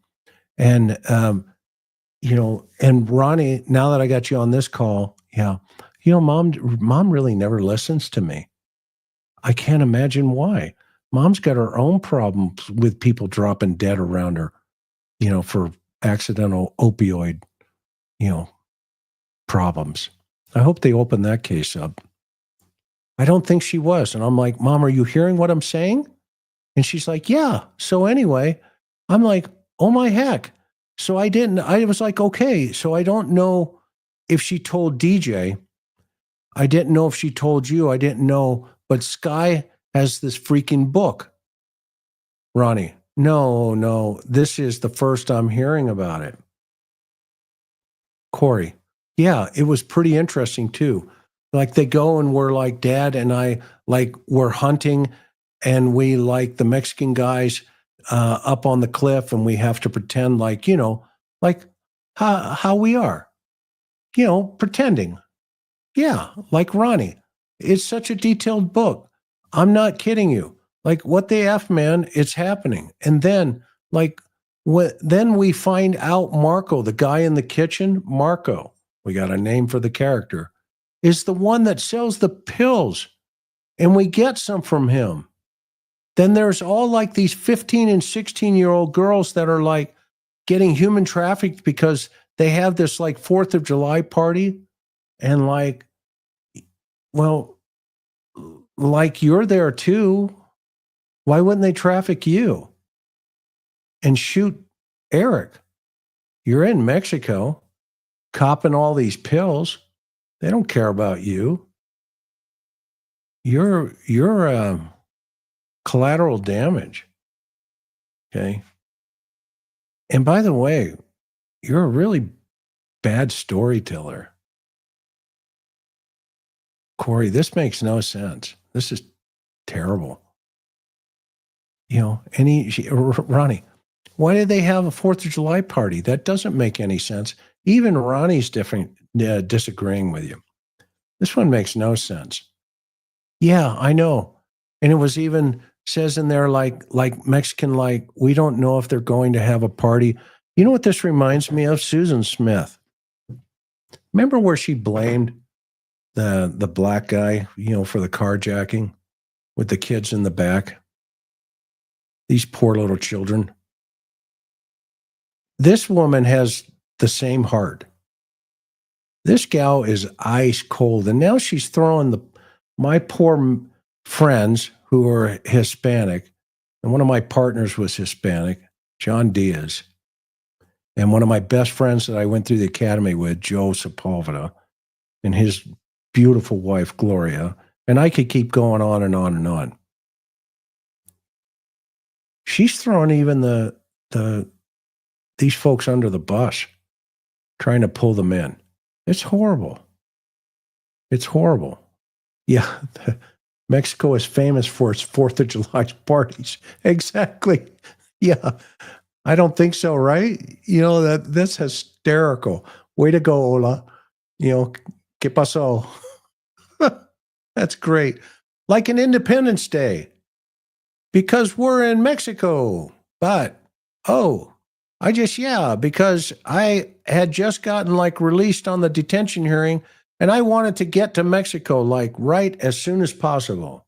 Speaker 1: And, and Ronnie, now that I got you on this call, yeah, mom really never listens to me. I can't imagine why. Mom's got her own problems with people dropping dead around her, for accidental opioid, problems. I hope they open that case up. I don't think she was. And I'm like, Mom, are you hearing what I'm saying? And she's like, yeah. So anyway, I'm like, oh my heck. So I was like, okay. So I don't know if she told DJ. I didn't know if she told you. I didn't know. But Sky has this freaking book. Ronnie, no. This is the first I'm hearing about it. Kouri, yeah, it was pretty interesting too. Like they go and we're like, Dad and I, like we're hunting and we like the Mexican guys up on the cliff and we have to pretend like, like how we are, pretending. Yeah, like Ronnie. It's such a detailed book. I'm not kidding you. Like what the F, man, it's happening. And then then we find out Marco, the guy in the kitchen, Marco, we got a name for the character, is the one that sells the pills. And we get some from him. Then there's all like these 15 and 16-year-old girls that are like getting human trafficked because they have this like 4th of July party. And like, well, like you're there too. Why wouldn't they traffic you and shoot Eric? You're in Mexico, copping all these pills. They don't care about you. You're collateral damage. Okay. And by the way, you're a really bad storyteller. Kouri, this makes no sense. This is terrible. Ronnie, why did they have a 4th of July party? That doesn't make any sense. Even Ronnie's disagreeing with you. This one makes no sense. Yeah, I know. And it was even says in there like Mexican, like, we don't know if they're going to have a party. You know what this reminds me of? Susan Smith. Remember where she blamed the black guy, for the carjacking with the kids in the back? These poor little children. This woman has the same heart. This gal is ice cold. And now she's throwing my poor friends who are Hispanic. And one of my partners was Hispanic, John Diaz. And one of my best friends that I went through the academy with, Joe Sepulveda, and his beautiful wife, Gloria. And I could keep going on and on and on. She's throwing even these folks under the bus, trying to pull them in. It's horrible. It's horrible. Yeah, Mexico is famous for its 4th of July parties. Exactly. Yeah, I don't think so, right? That's hysterical. Way to go, Ola. ¿Qué pasó? That's great. Like an Independence Day, because we're in Mexico. But, because I had just gotten like released on the detention hearing and I wanted to get to Mexico like right as soon as possible.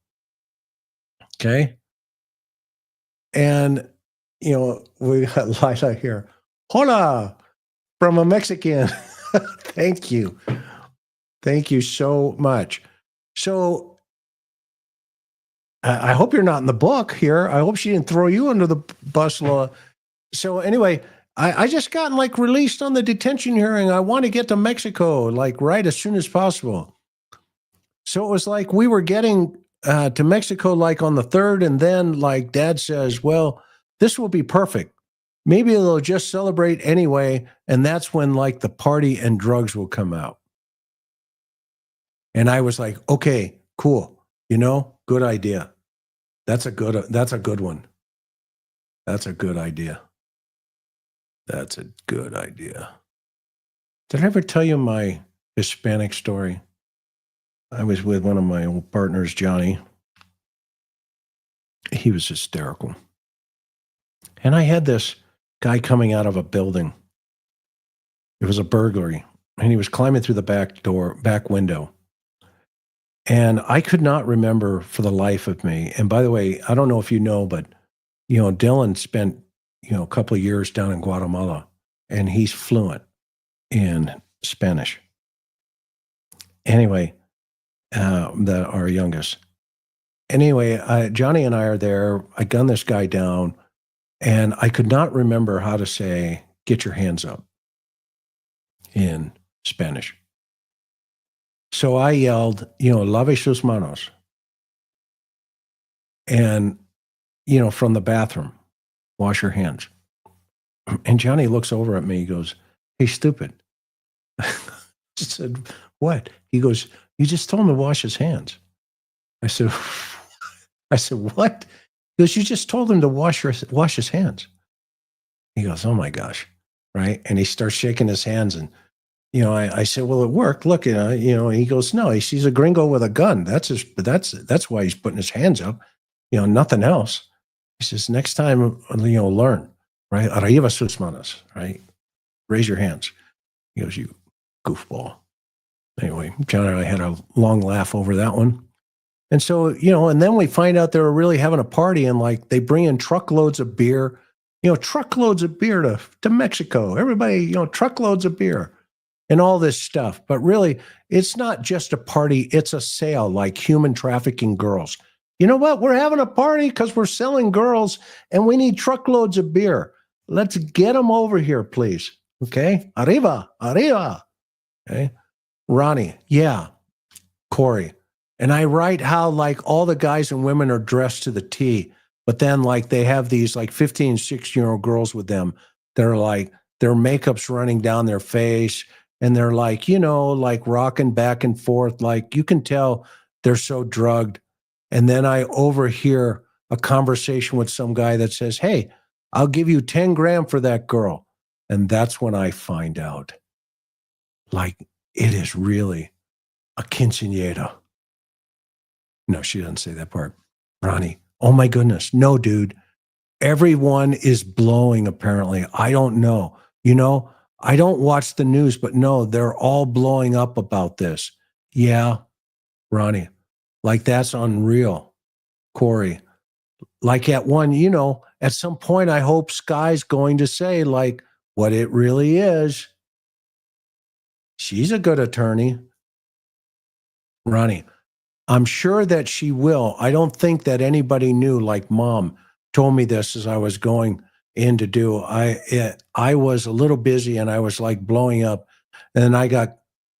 Speaker 1: Okay. And, we got Lila here. Hola, from a Mexican. Thank you. Thank you so much. So I hope you're not in the book here. I hope she didn't throw you under the bus, Law. So anyway, I just gotten like released on the detention hearing. I want to get to Mexico like right as soon as possible. So it was like we were getting to Mexico like on the 3rd, and then like Dad says, well, this will be perfect. Maybe they'll just celebrate anyway, and that's when like the party and drugs will come out. And I was like, okay, cool. Good idea. That's a good one. That's a good idea. That's a good idea. Did I ever tell you my Hispanic story? I was with one of my old partners, Johnny. He was hysterical. And I had this guy coming out of a building. It was a burglary. And he was climbing through the back window. And I could not remember for the life of me. And by the way, I don't know if you know, but, Dylan spent, a couple of years down in Guatemala, and he's fluent in Spanish. Anyway, our youngest. Anyway, Johnny and I are there. I gun this guy down, and I could not remember how to say, get your hands up in Spanish. So I yelled, lave sus manos. And, from the bathroom, wash your hands. And Johnny looks over at me. He goes, hey, stupid. I said, what? He goes, you just told him to wash his hands. I said, what? He goes, you just told him to wash his hands. He goes, oh my gosh. Right. And he starts shaking his hands, and, I said, well, it worked. Look, he goes, no, he sees a gringo with a gun. That's why he's putting his hands up, nothing else. He says, next time, learn, right? Arriba sus manos, right? Raise your hands. He goes, you goofball. Anyway, John and I had a long laugh over that one. And so, and then we find out they were really having a party, and like they bring in truckloads of beer, truckloads of beer to Mexico. Everybody, truckloads of beer and all this stuff. But really, it's not just a party. It's a sale, like human trafficking girls. You know what? We're having a party because we're selling girls and we need truckloads of beer. Let's get them over here, please. Okay? Arriba, arriba. Okay? Ronnie, yeah. Kouri. And I write how like all the guys and women are dressed to the T, but then like they have these like 15, 16-year-old girls with them. They're like, their makeup's running down their face, and they're like, like rocking back and forth. Like you can tell they're so drugged. And then I overhear a conversation with some guy that says, hey, I'll give you 10 grand for that girl. And that's when I find out, like, it is really a quinceañera. No, she doesn't say that part. Ronnie, oh my goodness. No, dude. Everyone is blowing, apparently. I don't know. I don't watch the news, but no, they're all blowing up about this. Yeah, Ronnie, like that's unreal. Kouri, like at one, at some point, I hope Sky's going to say like what it really is. She's a good attorney. Ronnie, I'm sure that she will. I don't think that anybody knew, like Mom told me this as I was going in to do. I was a little busy, and I was like blowing up, and then I got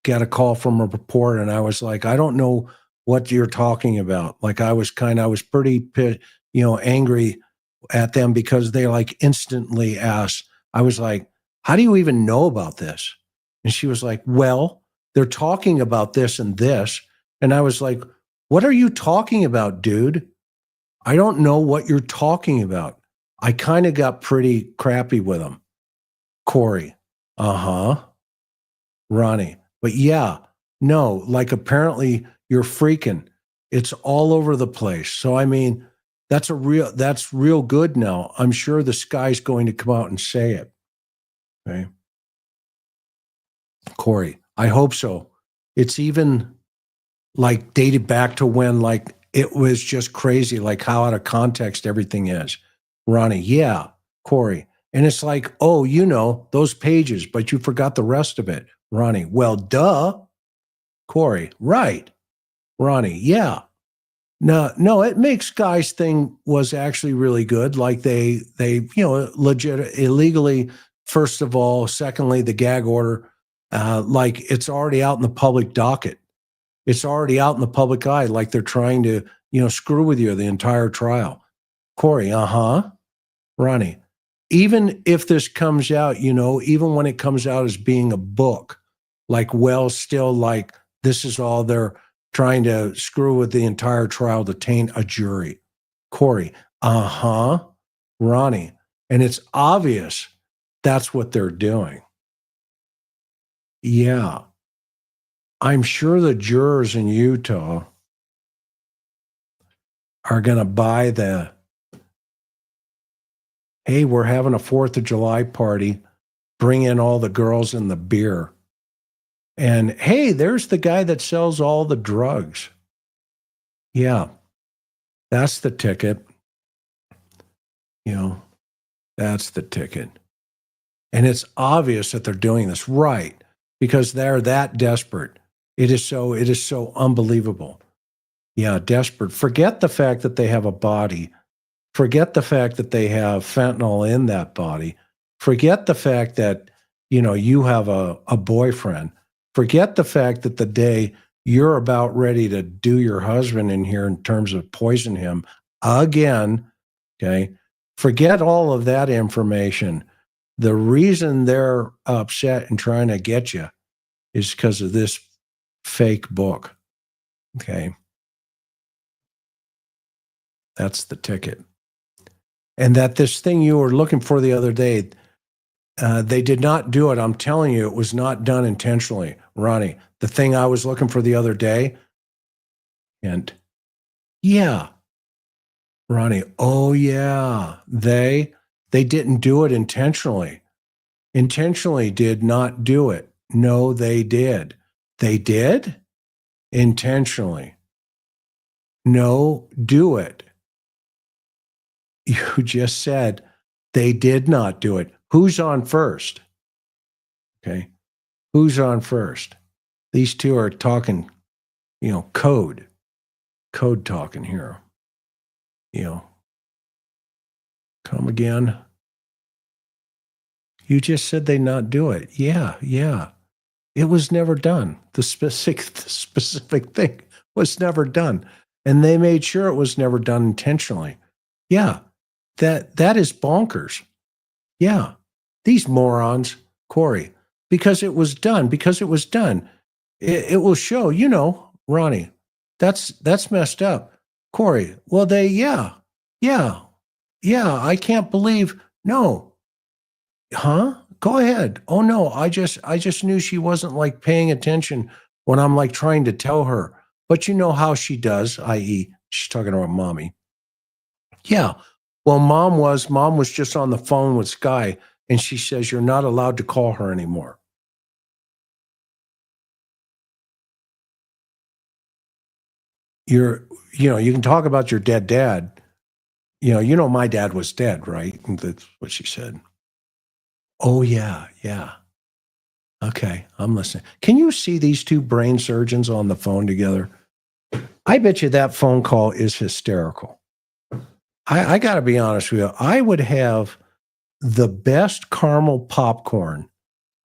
Speaker 1: a call from a reporter, and I was like, I don't know what you're talking about. Like I was pretty angry at them because they like instantly asked. I was like, how do you even know about this? And she was like, well, they're talking about this and this. And I was like, what are you talking about, dude? I don't know what you're talking about. I kind of got pretty crappy with them. Kouri, uh-huh. Ronnie. But yeah, no, like apparently you're freaking. It's all over the place. So I mean, that's real good now. I'm sure the sky's going to come out and say it. Okay. Kouri, I hope so. It's even like dated back to when like it was just crazy, like how out of context everything is. Ronnie, yeah, Kouri. And it's like, oh, you know, those pages, but you forgot the rest of it. Ronnie, well, duh. Kouri, right. Ronnie, yeah. No, it makes Guy's thing was actually really good. Like legit illegally, first of all. Secondly, the gag order, like it's already out in the public docket. It's already out in the public eye. Like they're trying to, screw with you the entire trial. Kouri, Ronnie, even if this comes out, even when it comes out as being a book, like, well, still like this is all they're trying to screw with the entire trial to taint a jury. Kouri, Ronnie. And it's obvious that's what they're doing. Yeah. I'm sure the jurors in Utah are going to buy the, hey, we're having a 4th of July party, bring in all the girls and the beer. And hey, there's the guy that sells all the drugs. Yeah, that's the ticket. That's the ticket. And it's obvious that they're doing this right because they're that desperate. It is so unbelievable. Yeah, desperate. Forget the fact that they have a body. Forget the fact that they have fentanyl in that body. Forget the fact that, you have a boyfriend. Forget the fact that the day you're about ready to do your husband in here in terms of poison him again, okay? Forget all of that information. The reason they're upset and trying to get you is because of this fake book, okay? That's the ticket. And that this thing you were looking for the other day, they did not do it. I'm telling you, it was not done intentionally, Ronnie. The thing I was looking for the other day, and yeah, Ronnie, oh yeah, they didn't do it intentionally. Intentionally did not do it. No, they did. They did? Intentionally. No, do it. You just said they did not do it. Who's on first? Okay. Who's on first? These two are talking, code talking here. Come again. You just said they not do it. Yeah. It was never done. The specific thing was never done. And they made sure it was never done intentionally. Yeah. That is bonkers. Yeah. These morons, Kouri, because it was done. It will show, Ronnie, that's messed up. Kouri, well, yeah, I can't believe, no. Huh? Go ahead. Oh no, I just knew she wasn't like paying attention when I'm like trying to tell her. But you know how she does, i.e., she's talking about mommy. Yeah. Well, mom was just on the phone with Sky, and she says you're not allowed to call her anymore. You can talk about your dead dad. My dad was dead, right? And that's what she said. Oh yeah. Okay, I'm listening. Can you see these two brain surgeons on the phone together? I bet you that phone call is hysterical. I got to be honest with you. I would have the best caramel popcorn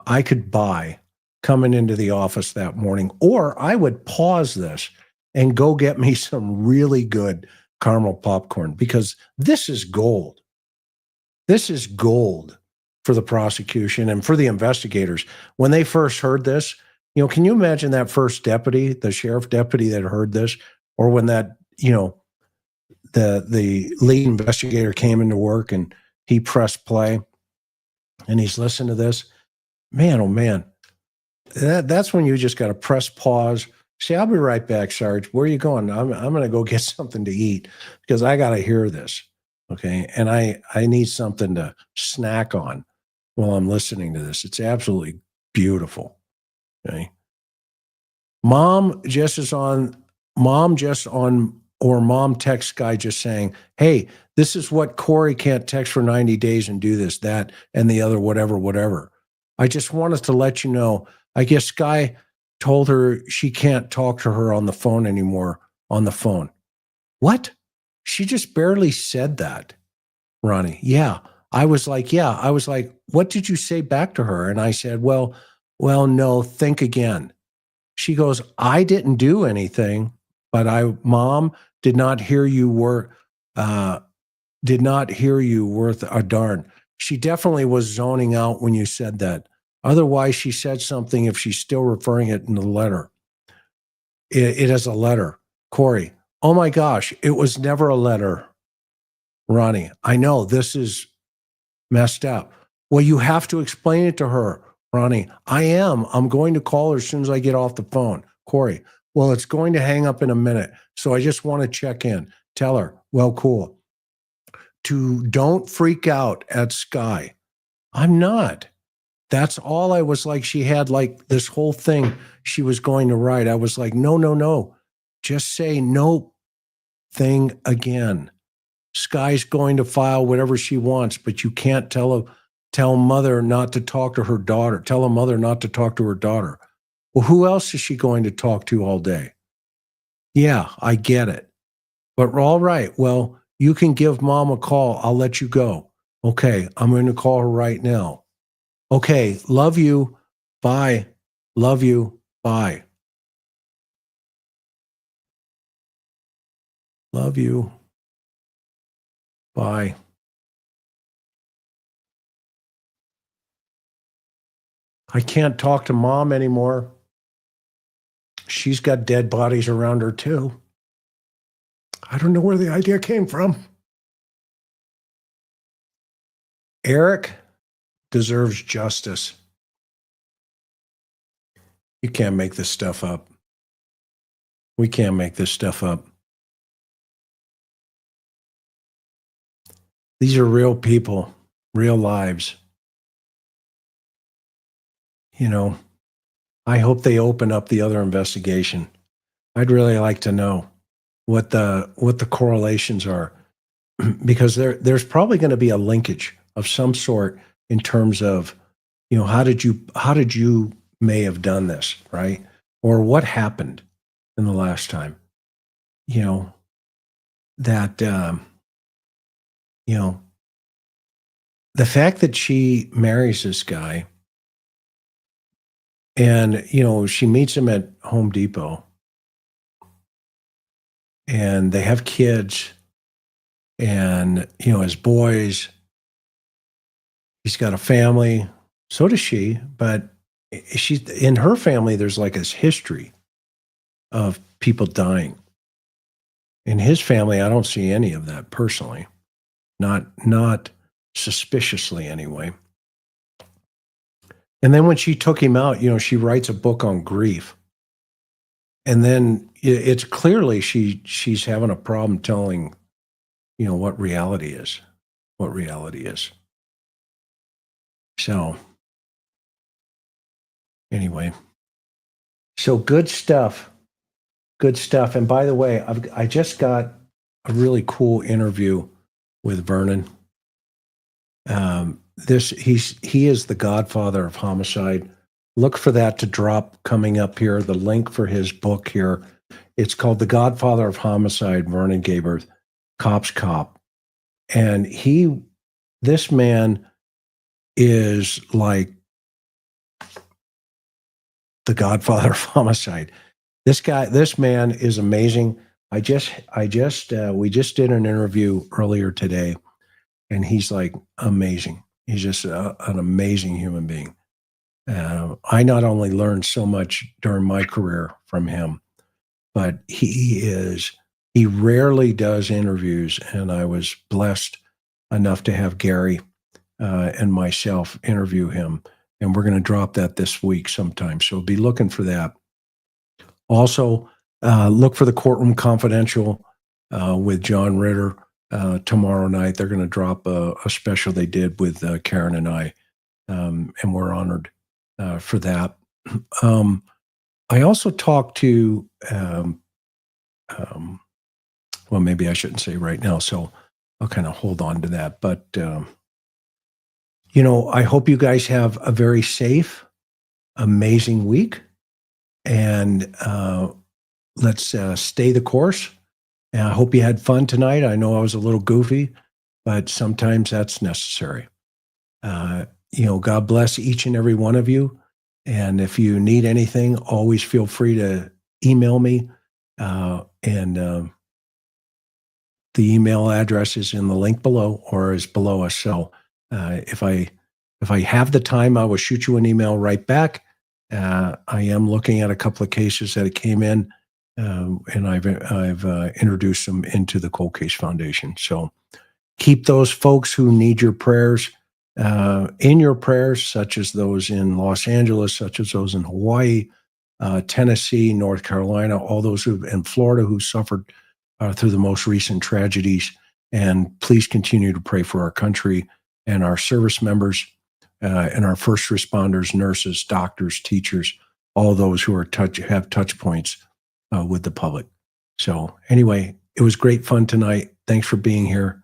Speaker 1: I could buy coming into the office that morning, or I would pause this and go get me some really good caramel popcorn because this is gold. This is gold for the prosecution and for the investigators. When they first heard this, can you imagine that first deputy, the sheriff deputy that heard this, or when that, the lead investigator came into work and he pressed play and he's listening to this? Man, oh man, That's when you just got to press pause. Say, I'll be right back, Sarge. Where are you going? I'm going to go get something to eat because I got to hear this. Okay. And I need something to snack on while I'm listening to this. It's absolutely beautiful. Okay. Mom just on, or mom text guy just saying, hey, this is what Kouri can't text for 90 days and do this, that, and the other, whatever. I just wanted to let you know, I guess Sky told her she can't talk to her on the phone anymore on the phone. What? She just barely said that, Ronnie. Yeah. I was like, what did you say back to her? And I said, well, no, think again. She goes, I didn't do anything, but Mom, did not hear you worth a darn. She definitely was zoning out when you said that. Otherwise, she said something if she's still referring it in the letter. It is a letter. Kouri, oh my gosh, it was never a letter. Ronnie, I know this is messed up. Well, you have to explain it to her. Ronnie, I am. I'm going to call her as soon as I get off the phone. Kouri, well, it's going to hang up in a minute. So I just want to check in. Tell her, well, cool. Don't freak out at Sky. I'm not. That's all I was like. She had like this whole thing she was going to write. I was like, no. Just say no thing again. Sky's going to file whatever she wants, but you can't tell mother not to talk to her daughter. Tell a mother not to talk to her daughter. Well, who else is she going to talk to all day? Yeah, I get it. But all right, well, you can give mom a call. I'll let you go. Okay, I'm going to call her right now. Okay, love you. Bye. Love you. Bye. Love you. Bye. I can't talk to mom anymore. She's got dead bodies around her too. I don't know where the idea came from. Eric deserves justice. You can't make this stuff up. We can't make this stuff up. These are real people, real lives. You know, I hope they open up the other investigation. I'd really like to know what the correlations are, because there's probably going to be a linkage of some sort in terms of, you know, how did you may have done this, right? Or what happened in the last time, you know, that, you know, the fact that she marries this guy and, you know, she meets him at Home Depot and they have kids and, you know, as boys, he's got a family. So does she, but she's in her family. There's like this history of people dying. In his family, I don't see any of that personally, not suspiciously anyway. And then when she took him out, you know, she writes a book on grief. And then it's clearly she's having a problem telling, you know, what reality is. So anyway, so good stuff. And by the way, I just got a really cool interview with Vernon. He is the godfather of homicide. Look for that to drop coming up here. The link for his book here. It's called The Godfather of Homicide, Vernon Gaberth, Cop's Cop. And this man is like the godfather of homicide. This man is amazing. We just did an interview earlier today, and he's like amazing. He's just an amazing human being. I not only learned so much during my career from him, but he rarely does interviews, and I was blessed enough to have Gary and myself interview him. and we're going to drop that this week sometime. So be looking for that. Also, look for the Courtroom Confidential with John Ritter tomorrow night. They're going to drop a special they did with Karen and I, and we're honored for that. I also talked to, well, maybe I shouldn't say right now, so I'll kind of hold on to that. But, you know, I hope you guys have a very safe, amazing week. And let's stay the course. And I hope you had fun tonight. I know I was a little goofy, but sometimes that's necessary. You know, God bless each and every one of you. And if you need anything, always feel free to email me. And the email address is in the link below or is below us. So if I have the time, I will shoot you an email right back. I am looking at a couple of cases that came in, and I've introduced them into the Cold Case Foundation. So keep those folks who need your prayers in your prayers, such as those in Los Angeles, such as those in Hawaii, Tennessee, North Carolina, all those who in Florida who suffered through the most recent tragedies. And please continue to pray for our country and our service members and our first responders, nurses, doctors, teachers, all those who are have touch points with the public. So anyway, it was great fun tonight. Thanks for being here.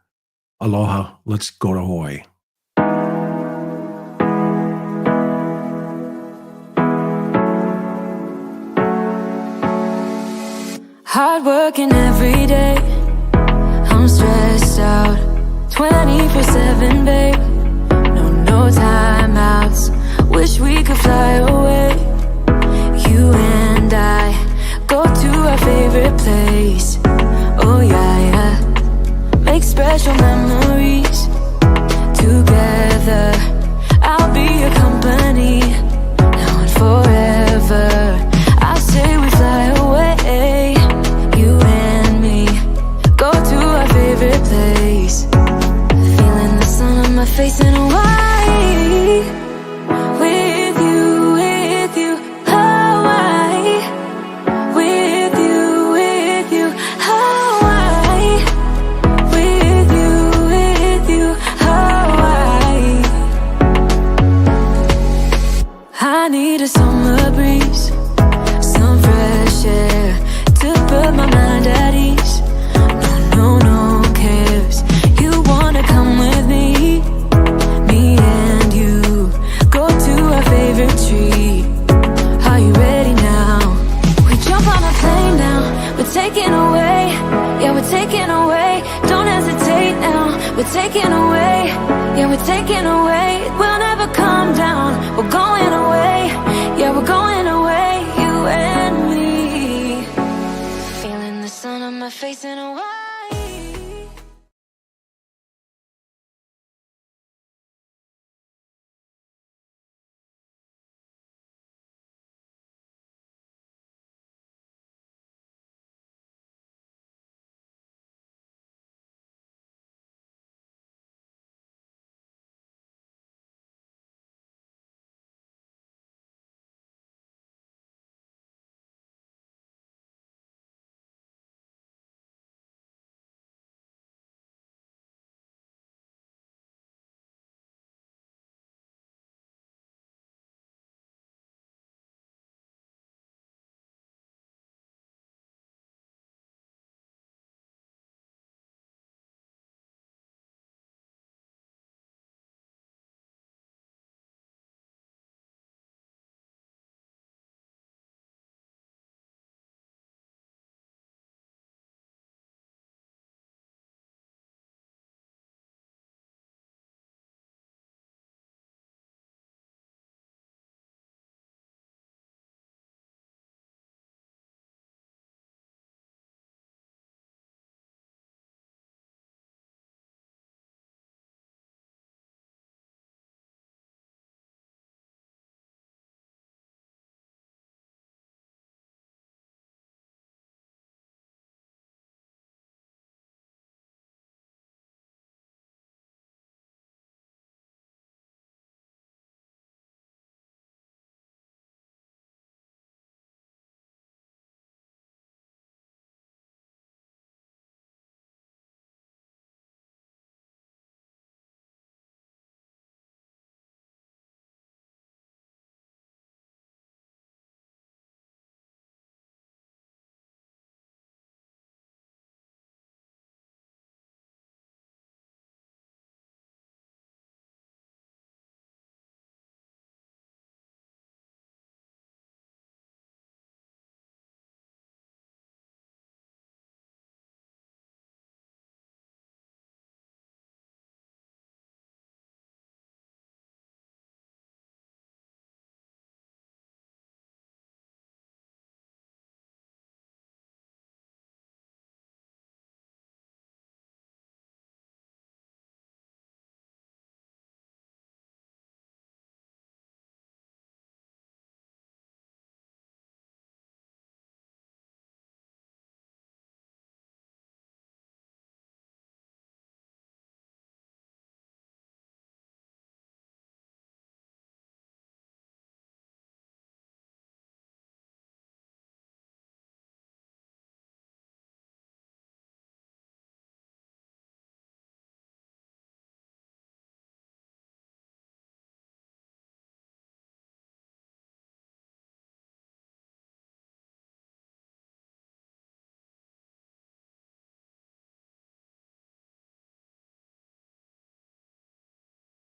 Speaker 1: Aloha. Let's go to Hawaii.
Speaker 2: Hard working every day, I'm stressed out 24/7, babe. No timeouts, wish we could fly away. You and I go to our favorite place. Oh yeah, yeah. Make special memories together. I'll be your company now and forever. I say we fly away. You and me go to our favorite place. Feeling the sun on my face in Hawaii.